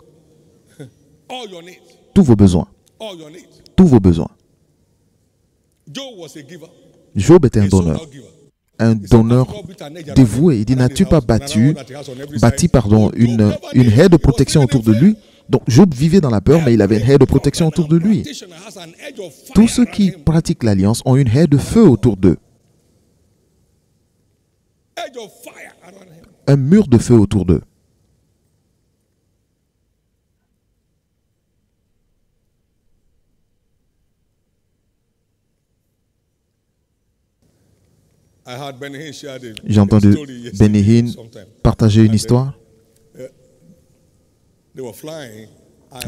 Tous vos besoins. Tous vos besoins. Job était un donneur dévoué. Il dit, n'as-tu pas bâti une haie de protection autour de lui? Donc Job vivait dans la peur, mais il avait une haie de protection autour de lui. Tous ceux qui pratiquent l'alliance ont une haie de feu autour d'eux. Un mur de feu autour d'eux. J'ai entendu Benny Hinn partager une histoire.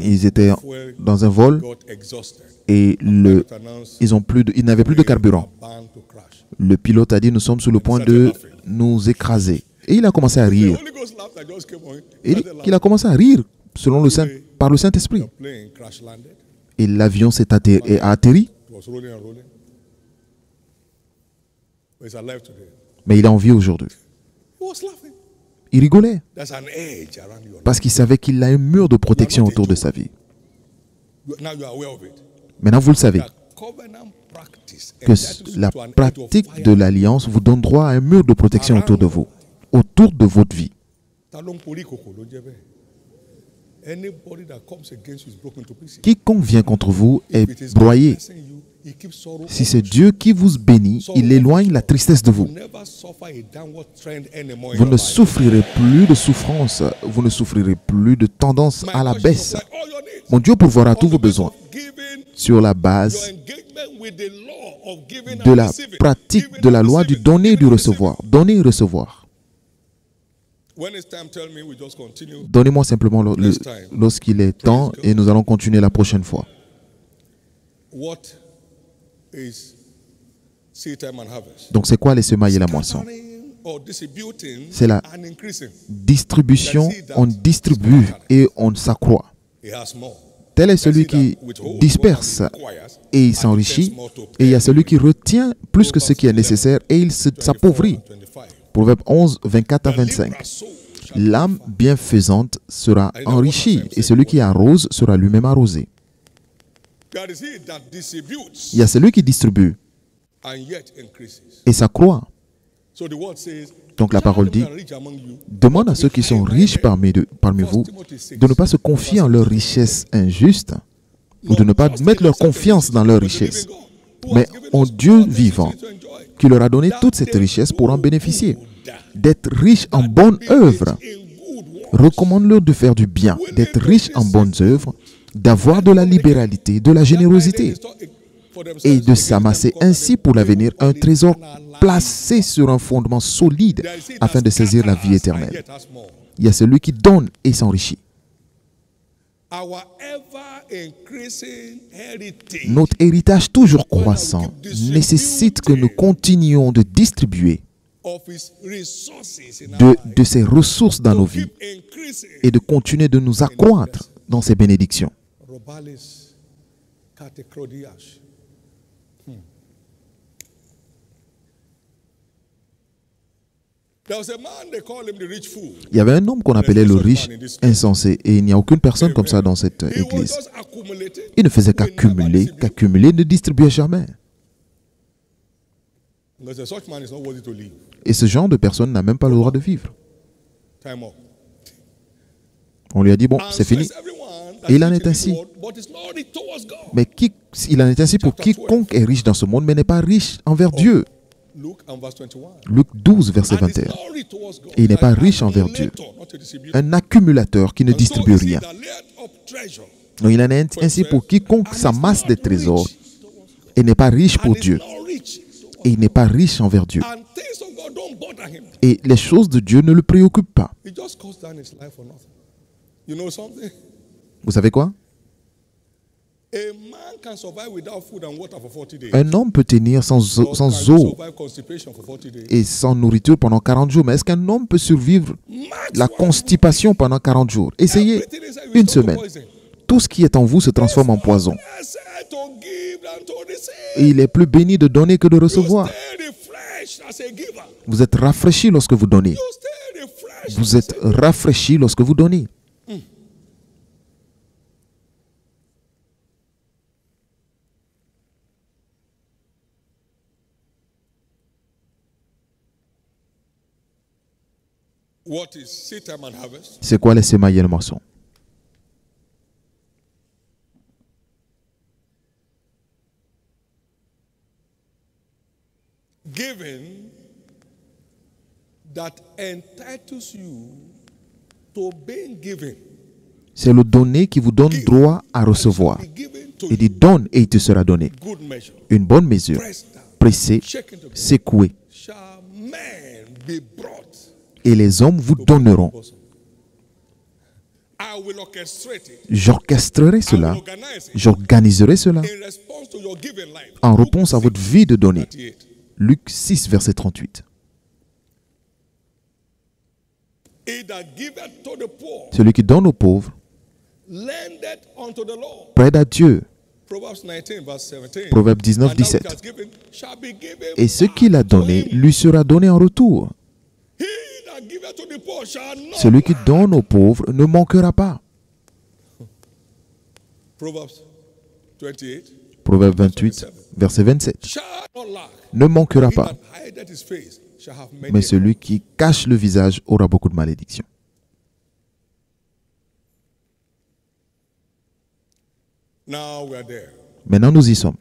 Ils étaient dans un vol et ils n'avaient plus de carburant. Le pilote a dit, nous sommes sur le point de nous écraser. Et il a commencé à rire. Et il a commencé à rire par le Saint-Esprit. Et l'avion a atterri. Mais il a en vie aujourd'hui. Il rigolait. Parce qu'il savait qu'il a un mur de protection autour de sa vie. Maintenant, vous le savez. Que la pratique de l'alliance vous donne droit à un mur de protection autour de vous. Autour de votre vie. Quiconque vient contre vous est broyé. Si c'est Dieu qui vous bénit, il éloigne la tristesse de vous. Vous ne souffrirez plus de souffrance, vous ne souffrirez plus de tendance à la baisse. Mon Dieu pourvoira tous vos besoins sur la base de la pratique de la loi du donner et du recevoir. Donner et recevoir. Donnez-moi simplement lorsqu'il est temps et nous allons continuer la prochaine fois. Donc c'est quoi les semailles et la moisson? C'est la distribution, on distribue et on s'accroît. Tel est celui qui disperse et il s'enrichit, et il y a celui qui retient plus que ce qui est nécessaire et il s'appauvrit. Proverbe 11, 24 à 25. L'âme bienfaisante sera enrichie et celui qui arrose sera lui-même arrosé. Il y a celui qui distribue et s'accroît. Donc la parole dit, demande à ceux qui sont riches parmi vous de ne pas se confier en leurs richesses injustes ou de ne pas mettre leur confiance dans leurs richesses, mais en Dieu vivant qui leur a donné toute cette richesse pour en bénéficier. D'être riche en bonnes œuvres. Recommande-leur de faire du bien, d'être riche en bonnes œuvres, d'avoir de la libéralité, de la générosité et de s'amasser ainsi pour l'avenir un trésor placé sur un fondement solide afin de saisir la vie éternelle. Il y a celui qui donne et s'enrichit. Notre héritage toujours croissant nécessite que nous continuions de distribuer de ses ressources dans nos vies et de continuer de nous accroître dans ses bénédictions. Il y avait un homme qu'on appelait le riche insensé, et il n'y a aucune personne comme ça dans cette église. Il ne faisait qu'accumuler, ne distribuait jamais. Et ce genre de personne n'a même pas le droit de vivre. On lui a dit, bon, c'est fini. Et il en est ainsi. Mais il en est ainsi pour quiconque est riche dans ce monde, mais n'est pas riche envers Dieu. Luc 12, verset 21. Et il n'est pas riche envers Dieu. Un accumulateur qui ne distribue rien. Donc il en est ainsi pour quiconque s'amasse des trésors et n'est pas riche pour Dieu. Et il n'est pas riche envers Dieu. Et les choses de Dieu ne le préoccupent pas. Vous savez quoi? Un homme peut tenir sans eau et sans nourriture pendant 40 jours. Mais est-ce qu'un homme peut survivre la constipation pendant 40 jours? Essayez une semaine. Tout ce qui est en vous se transforme en poison. Et il est plus béni de donner que de recevoir. Vous êtes rafraîchi lorsque vous donnez. Vous êtes rafraîchi lorsque vous donnez. C'est quoi les semailles et le moisson? Giving that entitles you to being given. C'est le donner qui vous donne droit à recevoir. Il dit donne et il te sera donné. Une bonne mesure, pressée, secouée. Et les hommes vous donneront. J'orchestrerai cela, j'organiserai cela en réponse à votre vie de donner. Luc 6, verset 38. Celui qui donne aux pauvres prête à Dieu. Proverbe 19, 17. Et ce qu'il a donné lui sera donné en retour. Celui qui donne aux pauvres ne manquera pas. Proverbe 28, verset 27. Ne manquera pas. Mais celui qui cache le visage aura beaucoup de malédictions. Maintenant, nous y sommes.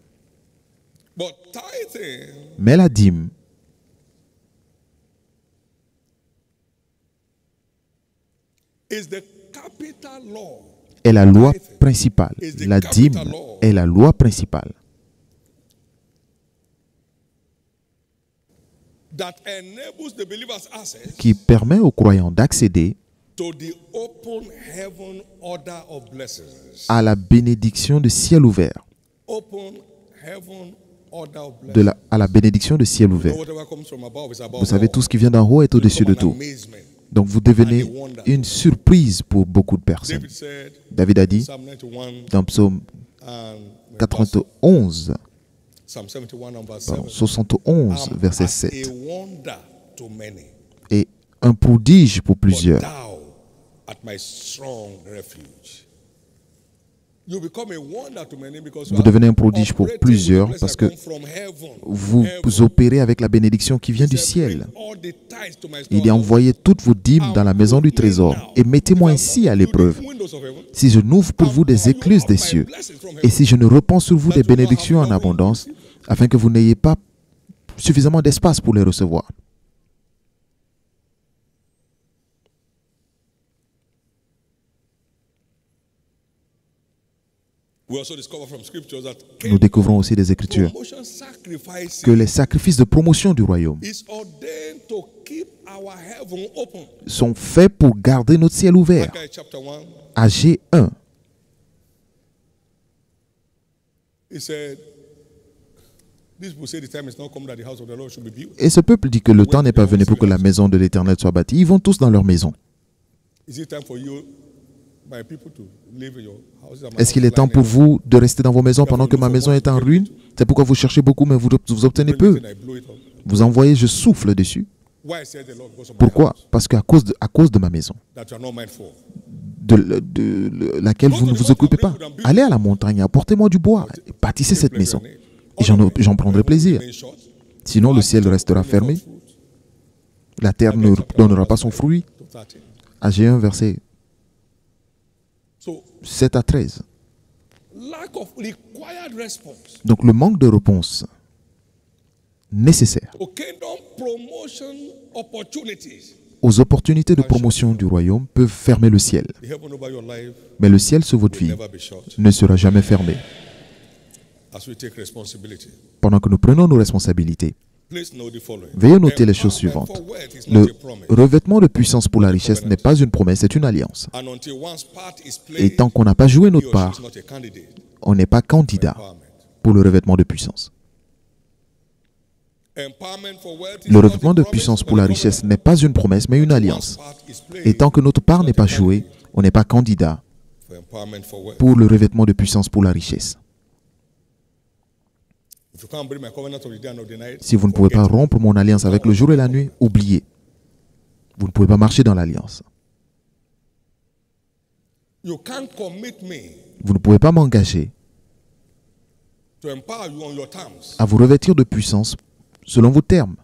Mais la dîme est la loi principale. La dîme est la loi principale qui permet aux croyants d'accéder à la bénédiction de ciel ouvert. À la bénédiction de ciel ouvert. Vous savez, tout ce qui vient d'en haut est au-dessus de tout. Donc vous devenez une surprise pour beaucoup de personnes. David a dit dans Psaume 91, 71, verset 7, et un prodige pour plusieurs. Vous devenez un prodige pour plusieurs parce que vous opérez avec la bénédiction qui vient du ciel. Il dit envoyez toutes vos dîmes dans la maison du trésor et mettez-moi ainsi à l'épreuve. Si je n'ouvre pour vous des écluses des cieux et si je ne répands sur vous des bénédictions en abondance, afin que vous n'ayez pas suffisamment d'espace pour les recevoir. Nous découvrons aussi des Écritures que les sacrifices de promotion du royaume sont faits pour garder notre ciel ouvert. Agé 1. Et ce peuple dit que le temps n'est pas venu pour que la maison de l'Éternel soit bâtie. Ils vont tous dans leur maison. Est-ce qu'il est temps pour vous de rester dans vos maisons pendant que ma maison est en ruine? C'est pourquoi vous cherchez beaucoup, mais vous obtenez peu. Vous envoyez, je souffle dessus. Why said the Lord, because of my Pourquoi? house Parce qu'à cause de ma maison, that you are not meant for. de laquelle vous ne vous occupez pas. Allez à la montagne, apportez-moi du bois, et bâtissez cette maison. Et j'en prendrai plaisir. Sinon, le ciel restera fermé. La terre ne donnera pas son fruit. Agé 1, verset So, 7 à 13. lack of required response Donc le manque de réponse nécessaire to kingdom promotion opportunities. aux opportunités de promotion du royaume peuvent fermer le ciel. The heaven over your life Mais le ciel sur votre vie never be shut ne sera jamais fermé. as we take responsibility. Pendant que nous prenons nos responsabilités, Please note the following. veuillez noter les choses Empowerment suivantes. for wealth is Le not a promise. revêtement de puissance pour la richesse n'est pas une promesse, c'est une alliance. And until one's part is Et played, tant qu'on n'a pas joué he notre or she part, is not a candidate on n'est pas candidat for empowerment. pour le revêtement de puissance. Empowerment for wealth is Le not a revêtement de promise, puissance but pour a la covenant. richesse n'est pas une promesse, mais une One's alliance. part is Et played tant que notre part n'est pas jouée, on n'est pas candidat for empowerment for wealth. pour le revêtement de puissance pour la richesse. If you can't bring my covenant of the day and of the night, Si vous ne pouvez pas rompre mon alliance avec le jour et la nuit, oubliez. Vous ne pouvez pas marcher dans l'alliance. you can't commit me Vous ne pouvez pas m'engager to empower you on your terms. à vous revêtir de puissance selon vos termes.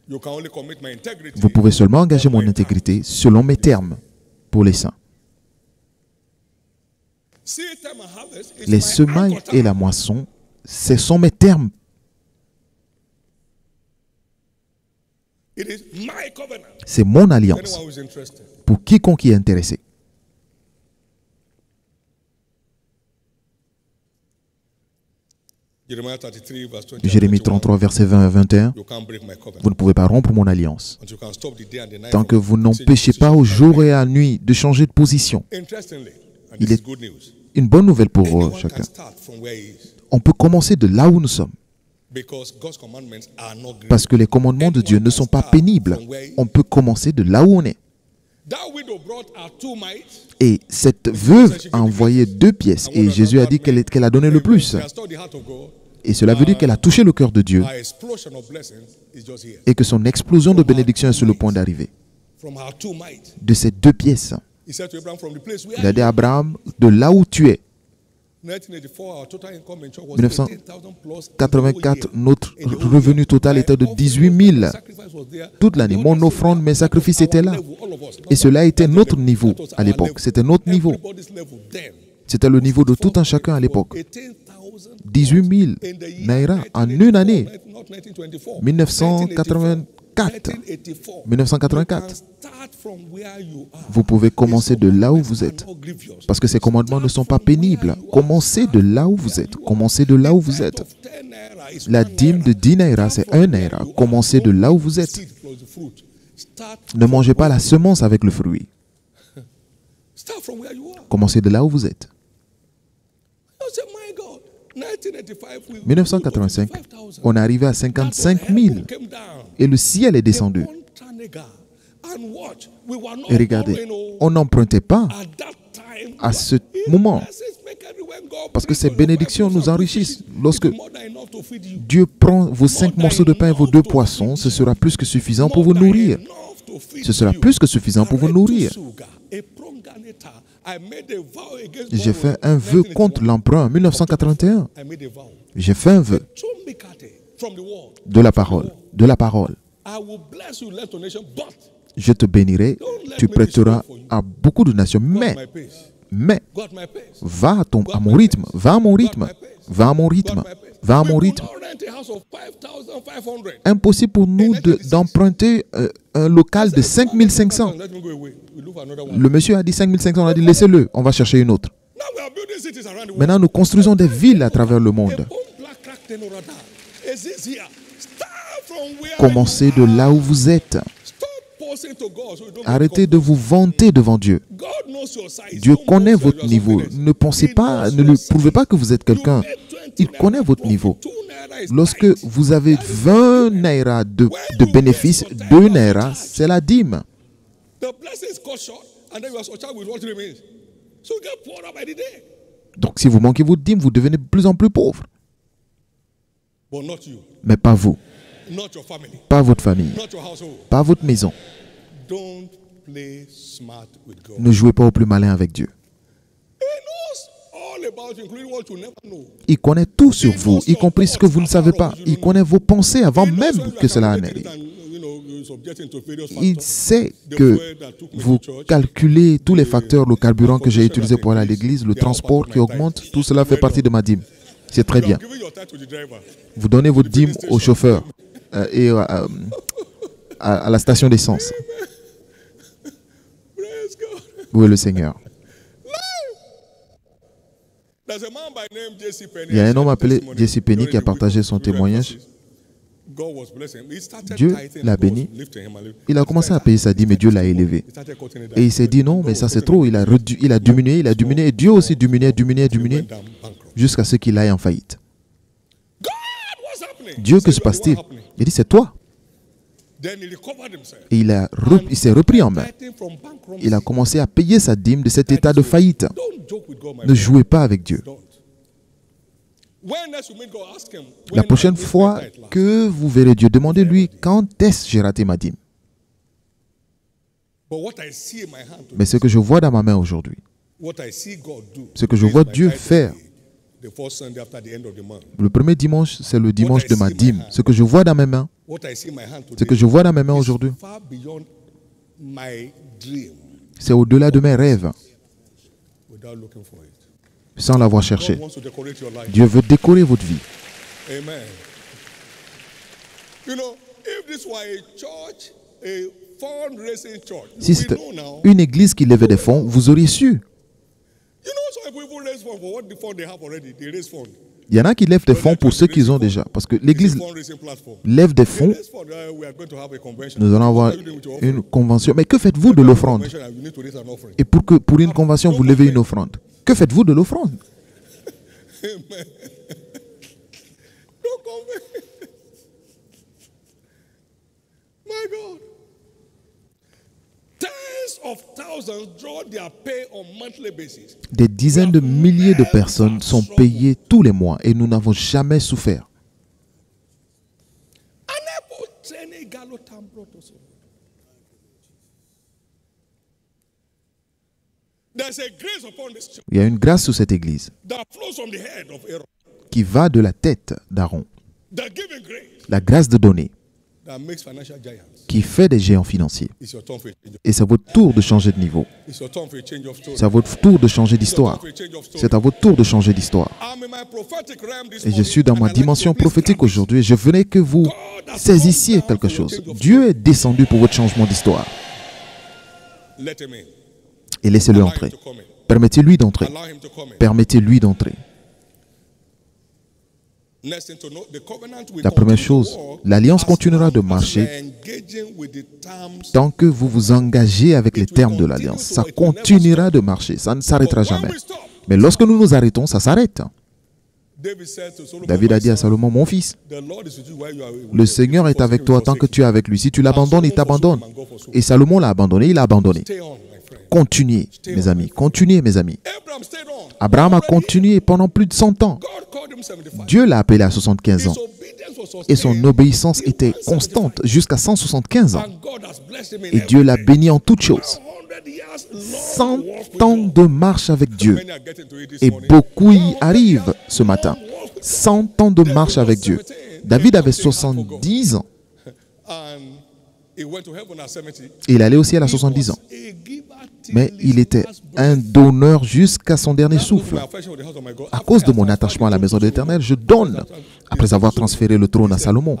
You can only commit my integrity. Vous pouvez seulement engager mon intégrité selon mes termes pour les saints. Seed time and harvest is Les my semailles anchor et time. la moisson, ce sont mes termes. It is my covenant. C'est mon alliance Anyone who is interested. pour quiconque y est intéressé. Jeremiah 33 verse 20. Jérémie 33, verset 20 à 21. You can't break my covenant. Vous ne pouvez pas rompre mon alliance Until you can stop the day and the night tant que from vous changing n'empêchez pas position. au jour et à la nuit de changer de position. Interestingly, and Il this is est- good news. Une bonne nouvelle pour Anyone chacun. can start from where he is. On peut commencer de là où nous sommes. Because God's commandments are not great. Parce que les commandements de Dieu ne sont pas pénibles. On peut commencer de là où on est. That widow brought her 2 mites. Et cette veuve a envoyé 2 pièces. Et Jésus a dit qu'elle a donné le plus. She has touched the heart of God. Et cela veut dire qu'elle a touché le cœur de Dieu. Her explosion of blessings is just here. Et que son explosion de bénédiction est sur le point d'arriver. From her 2 mites. De ces 2 pièces. He said to Abraham, from the place where Il a dit à Abraham, de là où tu es. 1984, our total income in church was 1984, 18,000 plus. in the whole year. notre In the whole revenu year. total était de My 18 000. sacrifice was there. Toute l'année, mon offrande, mes sacrifices étaient là. Et cela était notre niveau à l'époque. C'était notre niveau. Everybody's level then. C'était le niveau de tout un chacun à l'époque. 18 000 naira en une année. 1984. 1984. Vous pouvez commencer de là où vous êtes. Parce que ces commandements ne sont pas pénibles. Commencez de là où vous êtes. Commencez de là où vous êtes. La dîme de 10 naira, c'est 1 naira. Commencez de là où vous êtes. Ne mangez pas la semence avec le fruit. Commencez de là où vous êtes. 1985, on est arrivé à 55 000 et le ciel est descendu. Et regardez, on n'empruntait pas à ce moment parce que ces bénédictions nous enrichissent. Lorsque Dieu prend vos 5 morceaux de pain et vos 2 poissons, ce sera plus que suffisant pour vous nourrir. Ce sera plus que suffisant pour vous nourrir. J'ai fait un vœu contre l'emprunt en 1981. J'ai fait un vœu de la parole. De la parole. Je te bénirai, tu prêteras à beaucoup de nations. Mais, va à mon rythme, va à mon rythme, va à mon rythme, va à mon rythme. Impossible pour nous d'emprunter un local de 5500. Le monsieur a dit 5500, on a dit laissez-le, on va chercher une autre. Maintenant, nous construisons des villes à travers le monde. Commencez de là où vous êtes. Arrêtez de vous vanter devant Dieu. Dieu connaît votre niveau. Ne pensez pas, ne lui prouvez pas que vous êtes quelqu'un. Il connaît votre niveau. Lorsque vous avez 20 naira de bénéfices, 2 naira, c'est la dîme. Donc si vous manquez votre dîme, vous devenez de plus en plus pauvre. But not you, Mais pas vous, not your family, pas votre famille, not your household. pas votre maison. Don't play smart with God. Ne jouez pas au plus malin avec Dieu. He knows all about you, including what you never know. Il connaît tout sur vous, y compris ce que vous ne savez pas. Il connaît vos pensées avant même que cela n'arrive. Il sait que vous calculez tous les facteurs, le carburant que j'ai utilisé pour aller à l'église, le transport qui augmente, tout cela fait partie de ma dîme. C'est très bien. Vous donnez votre dîme au chauffeur et à la station d'essence. Où est le Seigneur? Il y a un homme appelé J.C. Penney qui a partagé son témoignage. Dieu l'a béni. Il a commencé à payer sa dîme et Dieu l'a élevé. Et il s'est dit non, mais ça c'est trop. Il a diminué, et Dieu aussi diminué, jusqu'à ce qu'il aille en faillite. Dieu, que se passe-t-il? Il dit c'est toi. Et il s'est repris en main. Il a commencé à payer sa dîme de cet état de faillite. Ne jouez pas avec Dieu. La prochaine fois que vous verrez Dieu, demandez-lui quand est-ce que j'ai raté ma dîme. Mais ce que je vois dans ma main aujourd'hui, ce que je vois Dieu faire, le premier dimanche, c'est le dimanche de ma dîme. Ce que je vois dans mes mains, ce que je vois dans mes mains aujourd'hui, c'est au-delà de mes rêves, sans l'avoir cherché. Dieu veut décorer votre vie. Amen. Si c'était une église qui levait des fonds, vous auriez su. Il y en a qui lèvent des fonds pour ceux qu'ils ont déjà. Parce que l'église lève des fonds. Nous allons avoir une convention. Mais que faites-vous de l'offrande? Et pour une convention, vous levez une offrande. Que faites-vous de l'offrande? My God. Des dizaines de milliers de personnes sont payées tous les mois et nous n'avons jamais souffert. Il y a une grâce sur cette église qui va de la tête d'Aaron. La grâce de donner qui fait des géants financiers. Et c'est à votre tour de changer de niveau. C'est à votre tour de changer d'histoire. C'est à votre tour de changer d'histoire. Et je suis dans ma dimension prophétique aujourd'hui. Je venais que vous saisissiez quelque chose. Dieu est descendu pour votre changement d'histoire. Et laissez-le entrer. Permettez-lui d'entrer. Permettez-lui d'entrer. La première chose, l'alliance continuera de marcher tant que vous vous engagez avec les termes de l'alliance. Ça continuera de marcher, ça ne s'arrêtera jamais. Mais lorsque nous nous arrêtons, ça s'arrête. David a dit à Salomon, mon fils, le Seigneur est avec toi tant que tu es avec lui. Si tu l'abandonnes, il t'abandonne. Et Salomon l'a abandonné, il a abandonné. Continuez, mes amis, continuez, mes amis. Abraham a continué pendant plus de 100 ans. Dieu l'a appelé à 75 ans. Et son obéissance était constante jusqu'à 175 ans. Et Dieu l'a béni en toutes choses. 100 ans de marche avec Dieu. Et beaucoup y arrivent ce matin. 100 ans de marche avec Dieu. David avait 70 ans. Et il allait au ciel à 70 ans. Mais il était un donneur jusqu'à son dernier souffle. À cause de mon attachement à la maison de l'Éternel, je donne. Après avoir transféré le trône à Salomon,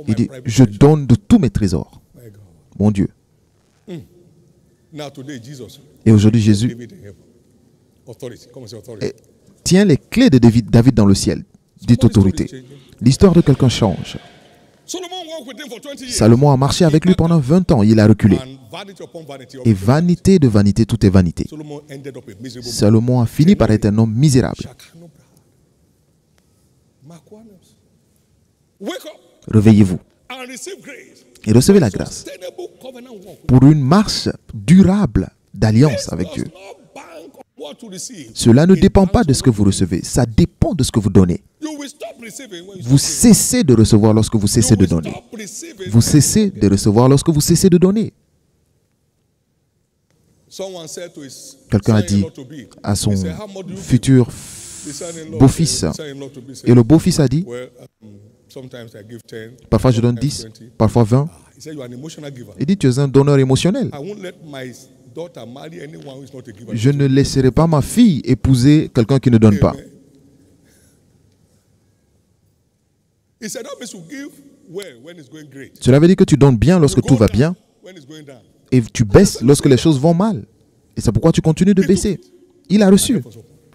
il dit, je donne de tous mes trésors. Mon Dieu. Et aujourd'hui, Jésus tient les clés de David dans le ciel, dit autorité. L'histoire de quelqu'un change. Salomon a marché avec lui pendant 20 ans. Il a reculé. Et vanité de vanité, tout est vanité. Salomon a fini par être un homme misérable. Réveillez-vous et recevez la grâce pour une marche durable d'alliance avec Dieu. what to receive. Cela ne dépend pas de ce que vous recevez, ça dépend de ce que vous donnez. You will stop receiving when you Vous stop giving. cessez de recevoir lorsque vous cessez de You will donner. stop receiving Vous when cessez you stop de giving. recevoir lorsque vous cessez de donner. Someone said to his Quelqu'un a dit son-in-law to be, à son he said, how much do you give? futur The son-in-law beau-fils, said- son-in-law to be said, et le beau-fils a dit, well, sometimes I give 10, parfois je donne sometimes 10, 20. parfois 20. He said, you are an emotional giver. Il dit, tu es un donneur émotionnel. I won't let my daughter marry anyone who is not a giver. Je ne laisserai pas ma fille épouser quelqu'un qui ne donne pas. Amen. He said, that means you give well when it's going great. Cela veut dire que tu donnes bien lorsque You tout go va down bien when it's going down. et tu baisses lorsque les choses vont mal. Et c'est pourquoi tu continues de baisser. Il a reçu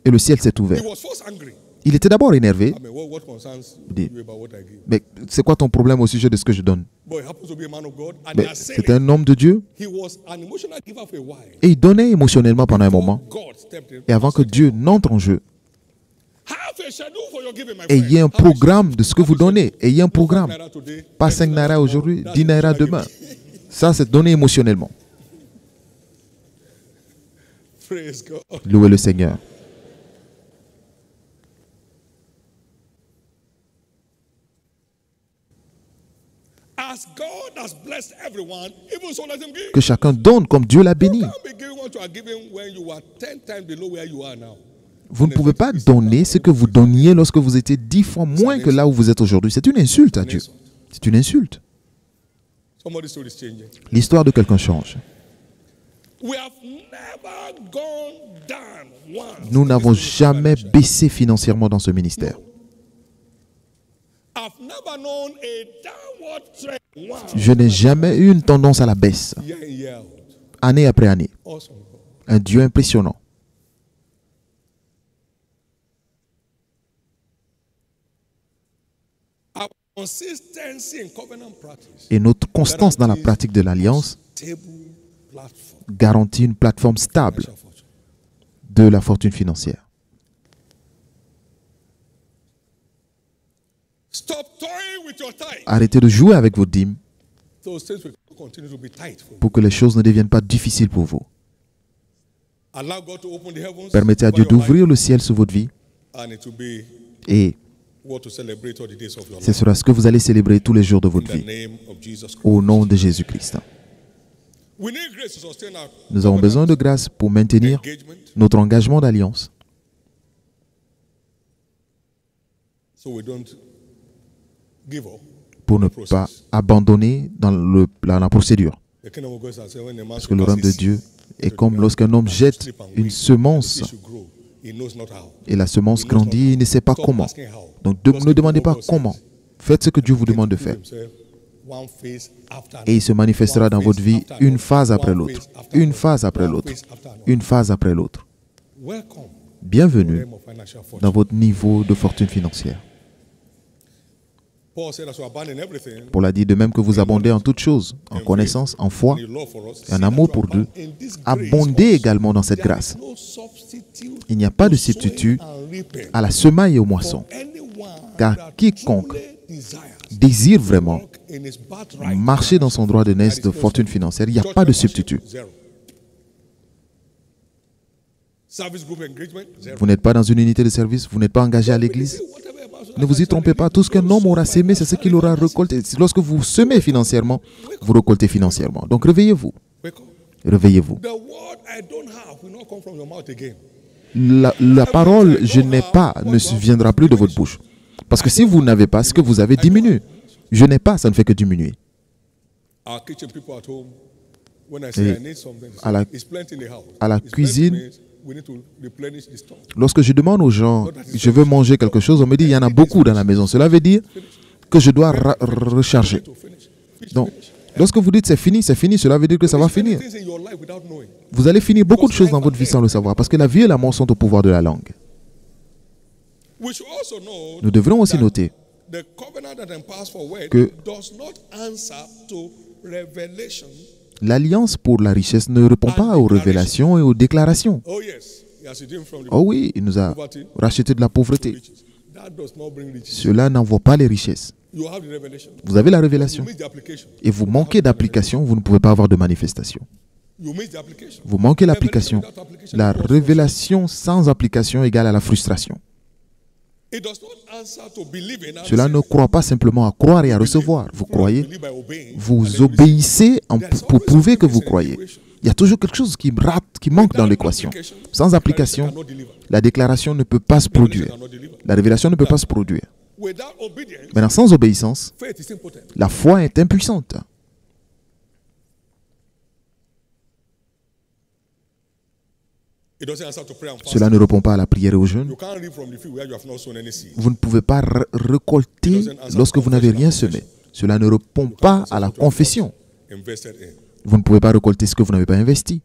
et le ciel s'est He ouvert. was first angry. Il était d'abord énervé. I mean, what concerns Dit. you about what I give? Mais c'est quoi ton problème au sujet de ce que je donne? But he happens to be a man of God. And Mais they are saying c'était un homme de Dieu he was an emotional giver for a while. et il donnait émotionnellement pendant un moment. God stepped in. Et avant que Dieu n'entre en jeu, Have a schedule for your giving, my friend. ayez un Have a programme de ce que vous schedule. donnez. Ayez un programme. Naira today, Pas 10 5 naira aujourd'hui, tomorrow. 10 naira That's emotional demain. giving. Ça, c'est donner émotionnellement. Praise God. Louez le Seigneur. As God has blessed everyone, even so let him give. Que chacun donne comme Dieu l'a béni. You can't be giving what you are giving when you are 10 times below where you are now. Vous ne pouvez pas donner ce que vous donniez lorsque vous étiez 10 fois moins que là où vous êtes aujourd'hui. C'est une insulte à Dieu. C'est une insulte. Somebody's story is changing. L'histoire de quelqu'un change. We have never gone down once. Nous n'avons in this jamais financial. baissé financièrement dans ce ministère. I've never known a downward trend once. Je n'ai jamais eu une tendance à la baisse, Year in, year out. année après année. Awesome God. Un Dieu impressionnant. Our consistency in covenant practice Et notre constance dans la pratique de l'alliance stable platform. garantit une plateforme stable Financial fortune. de la fortune financière. Stop toying with your tithe. Arrêtez de jouer avec vos dîmes Those things will continue to be tight for you. pour que les choses ne deviennent pas difficiles pour vous. Allow God to open the heavens Permettez à over Dieu your life, d'ouvrir le ciel sur votre vie and it will be et what to celebrate all the days of your ce life. sera ce que vous allez célébrer tous les jours de In votre the vie. name of Jesus Christ. Au nom de Jésus-Christ. We need grace to sustain our Nous avons besoin de grâce pour maintenir engagement, notre engagement d'alliance so we don't give up. pour ne pas abandonner dans la procédure. The kingdom of God is as when a man Parce que le règne de Dieu est comme lorsqu'un homme jette une semence He knows not how. et la semence grandit, il ne sait pas Stop comment. asking how. Donc Just ne keep demandez what pas God comment. says. Faites ce que Dieu vous demande de He faire. himself, one phase after Et il se manifestera dans votre vie une phase après l'autre, une phase après l'autre, une phase après l'autre. Welcome to the Bienvenue realm of financial fortune. dans votre niveau de fortune financière. Paul said, as we abound in everything, Paul a dit de même que vous abondez en toutes choses, en connaissance, en foi, in your love for us, et en see that amour you pour abound Dieu, in this grace abondez also. également dans cette There grâce. is no substitute Il n'y a pas de to sowing substitut and reaping à la semaille et aux for moissons. anyone Car that quiconque truly desires Désire vraiment walk in his birthright. marcher dans son droit de naissance de fortune financière, il n'y a pas de substitut. Zero. Service group engagement, zero. Vous n'êtes pas dans une unité de service, vous n'êtes pas engagé à l'église. Ne vous y trompez pas, tout ce qu'un homme aura sémé, c'est ce qu'il aura récolté. Lorsque vous semez financièrement, vous récoltez financièrement. Donc réveillez-vous, Wake up. réveillez-vous. The word I don't have will not come from your mouth again. La parole je n'ai pas ne viendra plus de votre bouche. Parce que si vous n'avez pas, ce que vous avez diminue. Je n'ai pas, ça ne fait que diminuer. Our kitchen people at home, when I say Et I need something, à la- it's plenty in the house. à la It's plenty cuisine, means we need to replenish the stock. Lorsque je demande aux gens, je veux manger quelque chose, on me dit, il y en a beaucoup dans la maison. Cela veut dire que je dois recharger. To finish. Donc, lorsque vous dites c'est fini, cela veut dire que ça va finir. Things in your life without knowing. Vous allez finir beaucoup de choses dans votre vie sans le savoir, parce que la vie et la mort sont au pouvoir de la langue. We should also know Nous devrons aussi noter the covenant that empowers for wealth que does not answer to revelation. l'alliance pour la richesse ne répond pas aux révélations et aux déclarations. Oh yes, he has redeemed from the Oh oui, il nous a racheté de la pauvreté. riches. That does not bring riches. Cela n'envoie pas les richesses. You have the revelation. Vous avez la You révélation miss the application. et vous manquez d'application, vous ne pouvez pas avoir de manifestation. Vous manquez l'application. La révélation sans application égale à la frustration. Cela ne croit pas simplement à croire et à recevoir. Vous croyez, vous obéissez pour prouver que vous croyez. Il y a toujours quelque chose qui rate, qui manque dans l'équation. Sans application, la déclaration ne peut pas se produire. La révélation ne peut pas se produire. Maintenant, sans obéissance, la foi est impuissante. Cela ne répond pas à la prière et au jeûne. Vous ne pouvez pas récolter lorsque vous n'avez rien semé. Cela ne répond pas à la confession. Vous ne pouvez pas récolter ce que vous n'avez pas investi.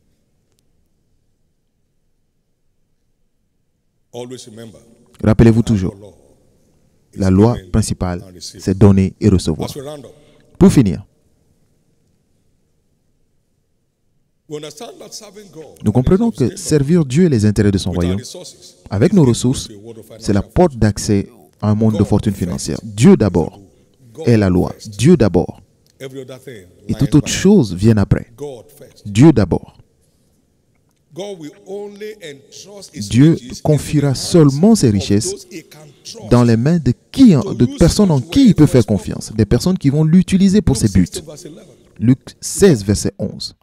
Rappelez-vous toujours, la loi principale, c'est donner et recevoir. Pour finir, nous comprenons que servir Dieu et les intérêts de son royaume, avec nos ressources, c'est la porte d'accès à un monde de fortune financière. Dieu d'abord est la loi. Dieu d'abord. Et toute autre chose vient après. Dieu d'abord. Dieu confiera seulement ses richesses dans les mains de personnes en qui il peut faire confiance. Des personnes qui vont l'utiliser pour ses buts. Luc 16, verset 11.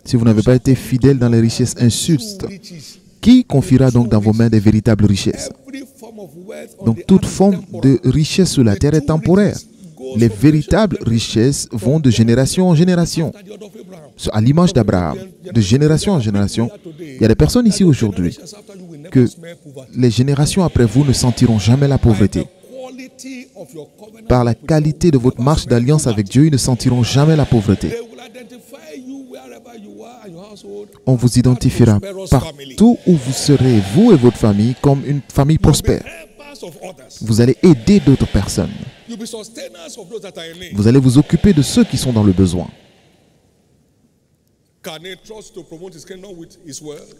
Si vous n'avez pas été fidèle dans les richesses injustes, qui confiera donc dans vos mains des véritables richesses? Donc toute forme de richesse sur la terre est temporaire. Les véritables richesses vont de génération en génération. À l'image d'Abraham, de génération en génération, il y a des personnes ici aujourd'hui que les générations après vous ne sentiront jamais la pauvreté. Par la qualité de votre marche d'alliance avec Dieu, ils ne sentiront jamais la pauvreté. On vous identifiera partout où vous serez, vous et votre famille, comme une famille prospère. Vous allez aider d'autres personnes. Vous allez vous occuper de ceux qui sont dans le besoin.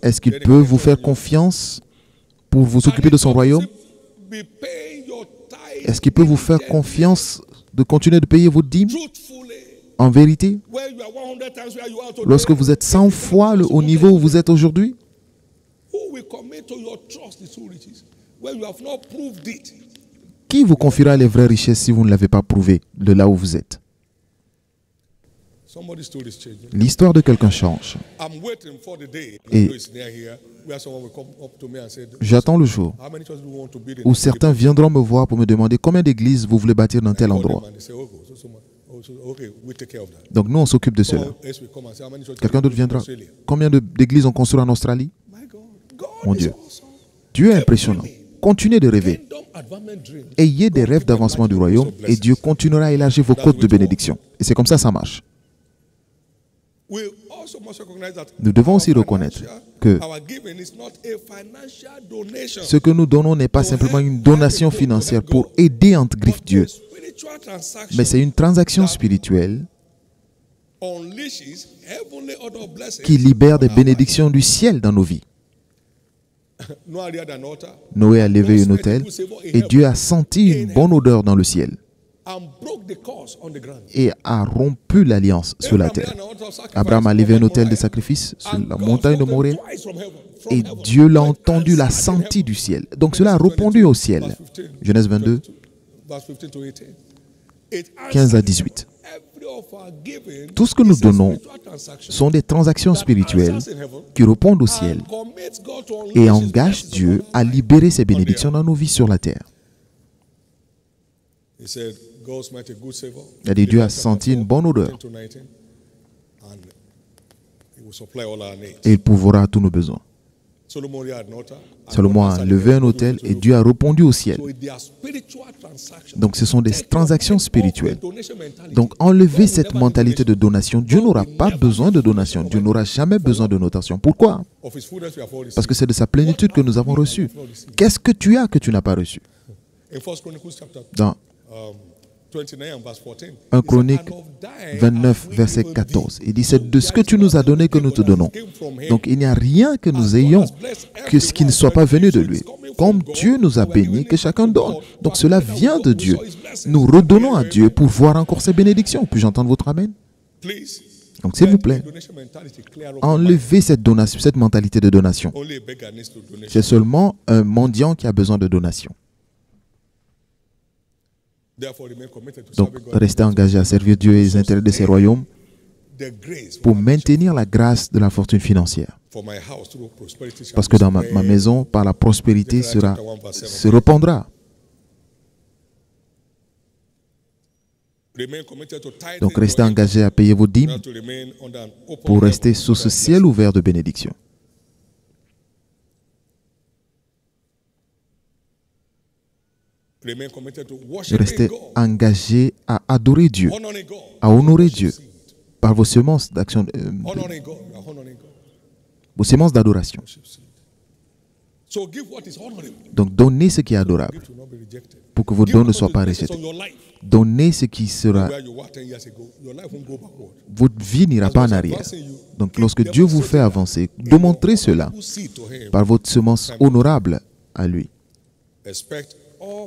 Est-ce qu'il peut vous faire confiance pour vous occuper de son royaume? Est-ce qu'il peut vous faire confiance de continuer de payer vos dîmes? En vérité, lorsque vous êtes 100 fois au niveau où vous êtes aujourd'hui, qui vous confiera les vraies richesses si vous ne l'avez pas prouvé de là où vous êtes? L'histoire de quelqu'un change. Et j'attends le jour où certains viendront me voir pour me demander combien d'églises vous voulez bâtir dans tel endroit. Donc nous, on s'occupe de cela. Quelqu'un d'autre viendra. Combien d'églises on construit en Australie? Mon Dieu. Dieu est impressionnant. Continuez de rêver. Ayez des rêves d'avancement du royaume et Dieu continuera à élargir vos côtes de bénédiction. Et c'est comme ça marche. Nous devons aussi reconnaître que ce que nous donnons n'est pas simplement une donation financière pour aider entre griffes Dieu, mais c'est une transaction spirituelle qui libère des bénédictions du ciel dans nos vies. Noé a levé un autel et Dieu a senti une bonne odeur dans le ciel et a rompu l'alliance sur la terre. Abraham a levé un autel de sacrifice sur la montagne de Morée et Dieu l'a entendu, l'a senti du ciel. Donc cela a répondu au ciel. Genèse 22, 15 à 18. Tout ce que nous donnons sont des transactions spirituelles qui répondent au ciel et engagent Dieu à libérer ses bénédictions dans nos vies sur la terre. Il a dit, Dieu a senti une bonne odeur et il pourvoira à tous nos besoins. Salomon a levé un autel et Dieu a répondu au ciel. Donc ce sont des transactions spirituelles. Donc enlevez cette mentalité de donation. Dieu n'aura pas besoin de donation. Dieu n'aura jamais besoin de notation. Pourquoi? Parce que c'est de sa plénitude que nous avons reçu. Qu'est-ce que tu as que tu n'as pas reçu? Dans 1 Chronique 29, verset 14. Il dit, c'est de ce que tu nous as donné que nous te donnons. Donc il n'y a rien que nous ayons que ce qui ne soit pas venu de lui. Comme Dieu nous a bénis, que chacun donne. Donc cela vient de Dieu. nous redonnons à Dieu pour voir encore ses bénédictions. Puis-je entendre votre amen? Donc, s'il vous plaît, enlevez cette mentalité de donation. C'est seulement un mendiant qui a besoin de donation. Donc, restez engagé à servir Dieu et les intérêts de ses royaumes pour maintenir la grâce de la fortune financière. Parce que dans ma maison, par la prospérité, se répandra. Donc, restez engagé à payer vos dîmes pour rester sous ce ciel ouvert de bénédiction. Restez engagé à adorer Dieu, à honorer Dieu par vos semences d'action, vos semences d'adoration. Donc, donnez ce qui est adorable pour que vos dons ne soient pas rejetés. Donnez ce qui sera... Votre vie n'ira pas en arrière. Donc, lorsque Dieu vous fait avancer, démontrez cela par votre semence honorable à lui.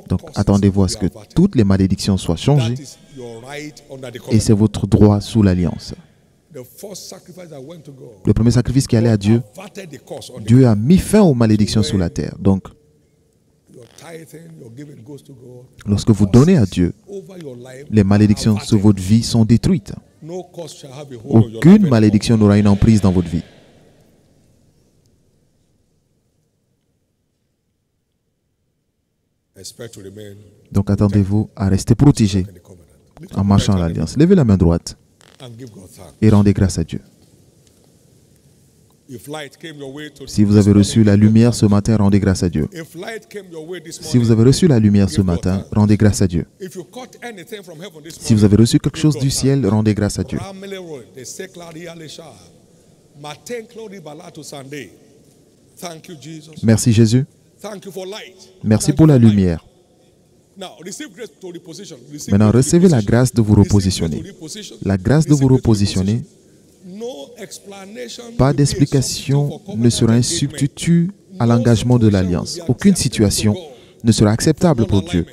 Donc, attendez-vous à ce que toutes les malédictions soient changées et c'est votre droit sous l'alliance. Le premier sacrifice qui allait à Dieu, Dieu a mis fin aux malédictions sous la terre. Donc, lorsque vous donnez à Dieu, les malédictions sur votre vie sont détruites. Aucune malédiction n'aura une emprise dans votre vie. Donc attendez-vous à rester protégé en marchant à l'alliance. Levez la main droite et rendez grâce à Dieu. Si vous avez reçu la lumière ce matin, rendez grâce à Dieu. Si vous avez reçu la lumière ce matin, rendez grâce à Dieu. Si vous avez reçu quelque chose du ciel, rendez grâce à Dieu. Merci Jésus. Merci pour la lumière. Maintenant, recevez la grâce de vous repositionner. La grâce de vous repositionner. Pas d'explication ne sera un substitut à l'engagement de l'alliance. Aucune situation ne sera acceptable pour Dieu.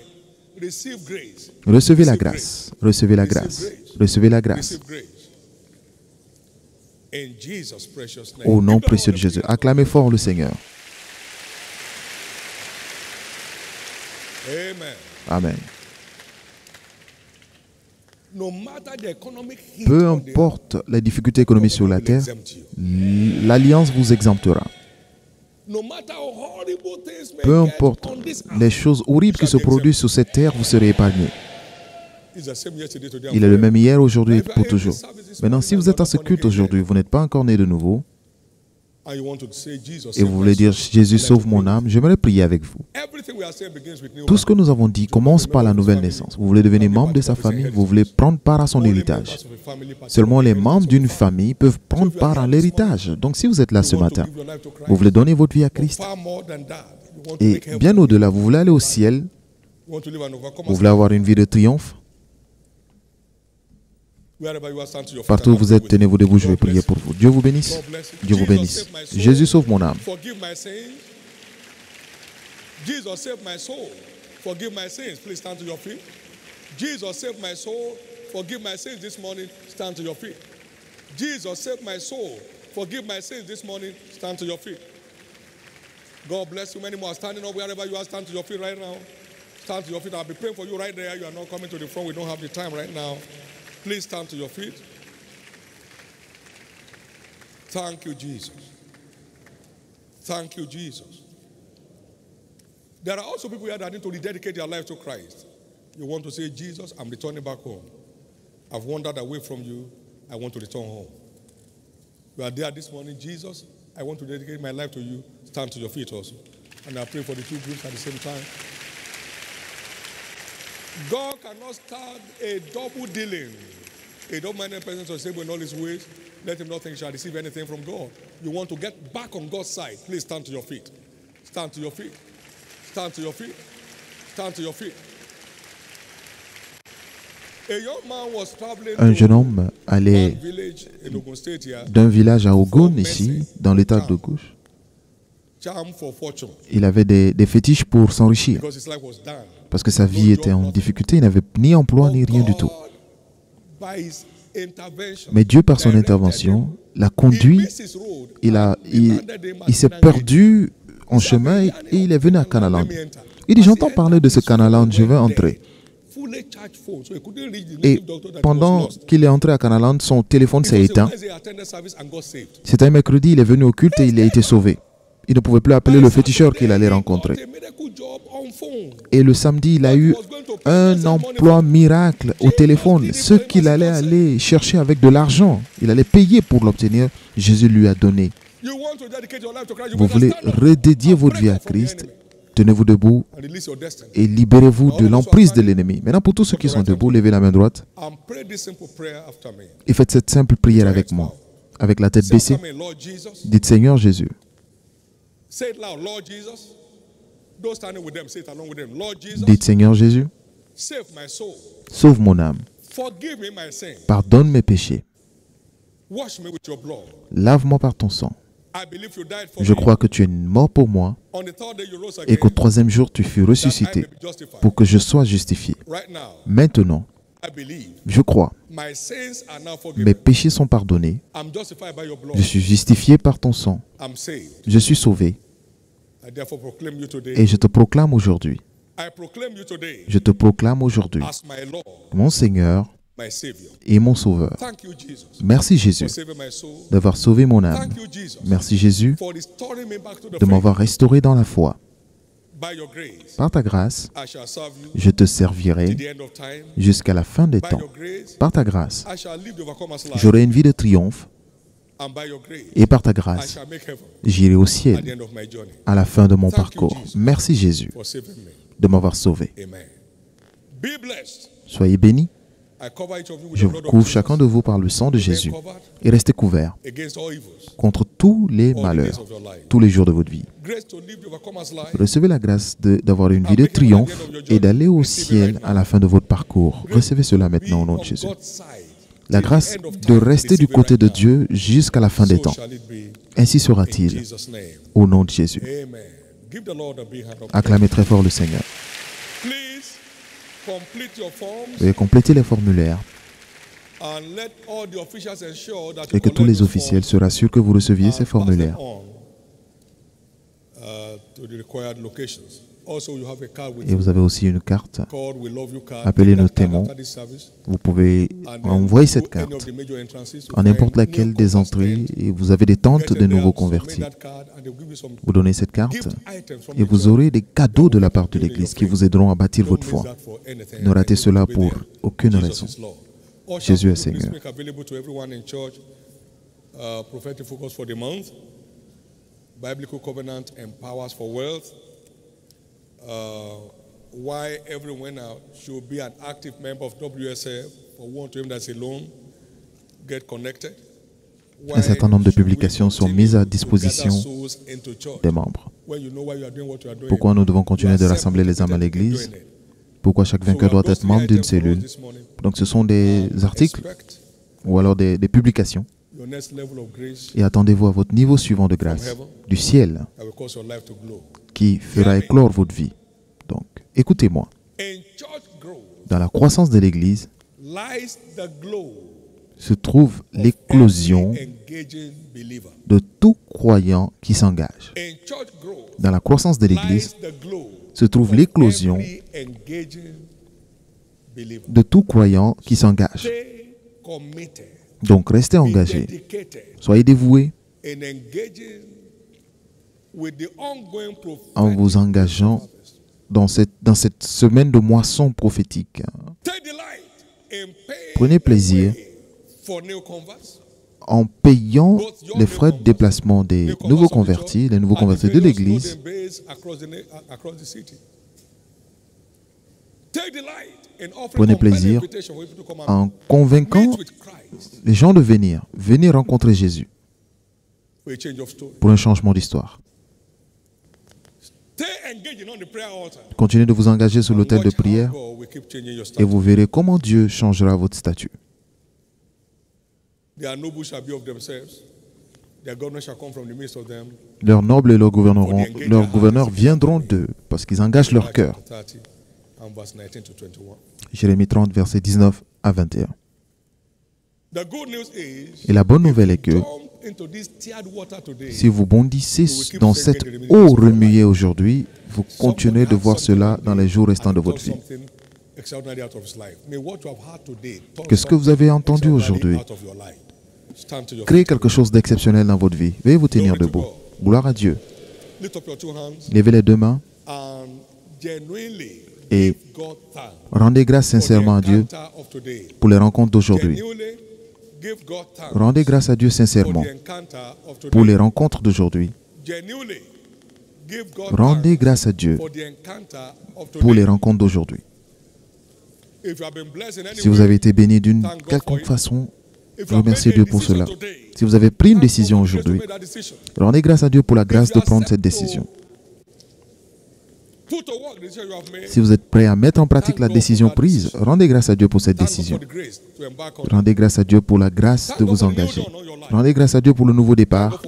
Recevez la grâce. Recevez la grâce. Recevez la grâce. Au nom précieux de Jésus. Acclamez fort le Seigneur. Amen. Peu importe les difficultés économiques sur la terre, l'alliance vous exemptera. Peu importe les choses horribles qui se produisent sur cette terre, vous serez épargnés. Il est le même hier, aujourd'hui et pour toujours. Maintenant, si vous êtes à ce culte aujourd'hui, vous n'êtes pas encore né de nouveau, et vous voulez dire, Jésus sauve mon âme, j'aimerais prier avec vous. Tout ce que nous avons dit commence par la nouvelle naissance. Vous voulez devenir membre de sa famille, vous voulez prendre part à son héritage. Seulement les membres d'une famille peuvent prendre part à l'héritage. Donc si vous êtes là ce matin, vous voulez donner votre vie à Christ. Et bien au-delà, vous voulez aller au ciel, vous voulez avoir une vie de triomphe. Partout où vous êtes, tenez-vous debout, je vais prier pour vous. Dieu vous bénisse. Dieu vous bénisse. Jésus sauve mon âme. Jesus save my soul. Forgive my sins. Please stand to your feet. Jesus save my soul. Forgive my sins this morning. Stand to your feet. Jesus save my soul. Forgive my sins this morning. Stand to your feet. God bless you. Many more are standing up wherever you are. Stand to your feet right now. Stand to your feet. I'll be praying for you right there. You are not coming to the front. We don't have the time right now. Please stand to your feet. Thank you, Jesus. Thank you, Jesus. There are also people here that need to rededicate their life to Christ. You want to say, Jesus, I'm returning back home. I've wandered away from you. I want to return home. You are there this morning. Jesus, I want to dedicate my life to you. Stand to your feet also. And I pray for the two groups at the same time. God cannot start a double dealing. A double-minded person to say in all his ways, let him not think he shall receive anything from God. You want to get back on God's side. Please stand to your feet. Stand to your feet. Stand to your feet. Stand to your feet. Un jeune homme allait d'un village à Ogun, ici, dans l'état de gauche. charm for fortune Il avait des fétiches pour s'enrichir. because his life was down. Parce que sa vie était en difficulté. Il n'avait ni emploi ni rien du tout. By his intervention, Mais Dieu, par son intervention, l'a conduit. Il s'est perdu en chemin et il est venu à Canaland. Il dit, j'entends parler de ce Canaland, je veux entrer. Et pendant qu'il est entré à Canaland, son téléphone s'est éteint. C'était un mercredi, il est venu au culte et il a été sauvé. Il ne pouvait plus appeler le féticheur qu'il allait rencontrer. Et le samedi, il a eu un emploi miracle au téléphone. Ce qu'il allait aller chercher avec de l'argent, il allait payer pour l'obtenir. Jésus lui a donné. Vous voulez redédier votre vie à Christ? Tenez-vous debout et libérez-vous de l'emprise de l'ennemi. Maintenant, pour tous ceux qui sont debout, levez la main droite et faites cette simple prière avec moi. Avec la tête baissée, dites Seigneur Jésus. Dites Seigneur Jésus, sauve mon âme. Pardonne mes péchés. Lave-moi par ton sang. Je crois que tu es mort pour moi et qu'au troisième jour, tu fus ressuscité pour que je sois justifié. Maintenant, je crois. Mes péchés sont pardonnés. Je suis justifié par ton sang. Je suis sauvé. Et je te proclame aujourd'hui. Je te proclame aujourd'hui mon Seigneur et mon Sauveur. Merci Jésus d'avoir sauvé mon âme. Merci Jésus de m'avoir restauré dans la foi. Par ta grâce, je te servirai jusqu'à la fin des temps. Par ta grâce, j'aurai une vie de triomphe. Et par ta grâce, j'irai au ciel à la fin de mon parcours. Merci Jésus de m'avoir sauvé. Soyez bénis. Je couvre chacun de vous par le sang de Jésus et restez couverts contre tous les malheurs, tous les jours de votre vie. Recevez la grâce d'avoir une vie de triomphe et d'aller au ciel à la fin de votre parcours. Recevez cela maintenant au nom de Jésus. La grâce de rester du côté de Dieu jusqu'à la fin des temps. Ainsi sera-t-il au nom de Jésus. Acclamez très fort le Seigneur. Veuillez compléter les formulaires et que tous les officiels se rassurent que vous receviez ces formulaires. Et vous avez aussi une carte appelée Nos témoins. Vous pouvez envoyer cette carte à n'importe laquelle des entrées et vous avez des tentes de nouveaux convertis. Vous donnez cette carte et vous aurez des cadeaux de la part de l'Église qui vous aideront à bâtir votre foi. Ne ratez cela pour aucune raison. Jésus est Seigneur. Biblical Covenant Empowers for Wealth. Why everyone should be an active member of WSF for one to him that's alone, get connected. Un certain nombre de publications sont mises à disposition des membres. Pourquoi nous devons continuer de rassembler les âmes à l'Église? Pourquoi chaque vainqueur doit être membre d'une cellule? Donc ce sont des articles ou alors des publications. Et attendez-vous à votre niveau suivant de grâce du ciel qui fera éclore votre vie. Donc, écoutez-moi. Dans la croissance de l'Église se trouve l'éclosion de tout croyant qui s'engage. Dans la croissance de l'Église se trouve l'éclosion de tout croyant qui s'engage. Donc, restez engagés. Soyez dévoués en vous engageant dans cette semaine de moisson prophétique. Prenez plaisir en payant les frais de déplacement des nouveaux convertis, les nouveaux convertis de l'Église. Prenez plaisir en convainquant les gens de venir rencontrer Jésus pour un changement d'histoire. Continuez de vous engager sur l'autel de prière et vous verrez comment Dieu changera votre statut. Their governor shall come from the midst of them. Leurs nobles et leurs gouverneurs viendront d'eux, parce qu'ils engagent leur cœur. 30 and verse 19 to 21. Jérémie 30, versets 19 à 21. The good news is, Et la bonne nouvelle est que jump into this tiered water today. si vous bondissez dans cette eau remuée aujourd'hui, vous continuez de voir cela dans les jours restants de votre vie. Que ce que vous avez entendu aujourd'hui crée quelque chose d'exceptionnel dans votre vie. Veuillez vous tenir debout. Gloire à Dieu. Levez les deux mains et rendez grâce sincèrement à Dieu pour les rencontres d'aujourd'hui. Rendez grâce à Dieu sincèrement pour les rencontres d'aujourd'hui. Rendez grâce à Dieu pour les rencontres d'aujourd'hui. Si vous avez été béni d'une quelconque façon, remerciez Dieu pour cela. Si vous avez pris une décision aujourd'hui, rendez grâce à Dieu pour la grâce de prendre cette décision. Si vous êtes prêt à mettre en pratique la décision prise, rendez grâce à Dieu pour cette décision. Rendez grâce à Dieu pour la grâce de vous engager. Rendez grâce à Dieu pour le nouveau départ.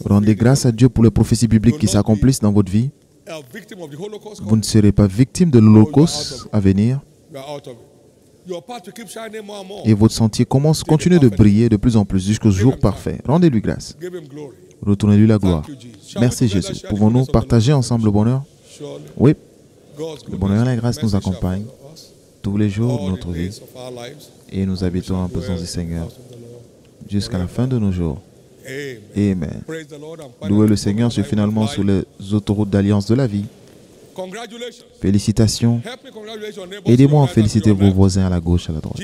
Rendez grâce à Dieu pour les prophéties bibliques qui s'accomplissent dans votre vie. Vous ne serez pas victime de l'Holocauste à venir. Et votre sentier continue de briller de plus en plus jusqu'au jour parfait. Rendez-lui grâce. Retournez-lui la gloire. Merci Jésus. Pouvons-nous partager ensemble le bonheur? Oui. Le bonheur et la grâce nous accompagnent tous les jours de notre vie et nous habitons en présence du Seigneur jusqu'à la fin de nos jours. Amen. Louez le Seigneur, je suis finalement sur les autoroutes d'alliance de la vie. Félicitations. Aidez-moi à féliciter vos voisins à la gauche, à la droite.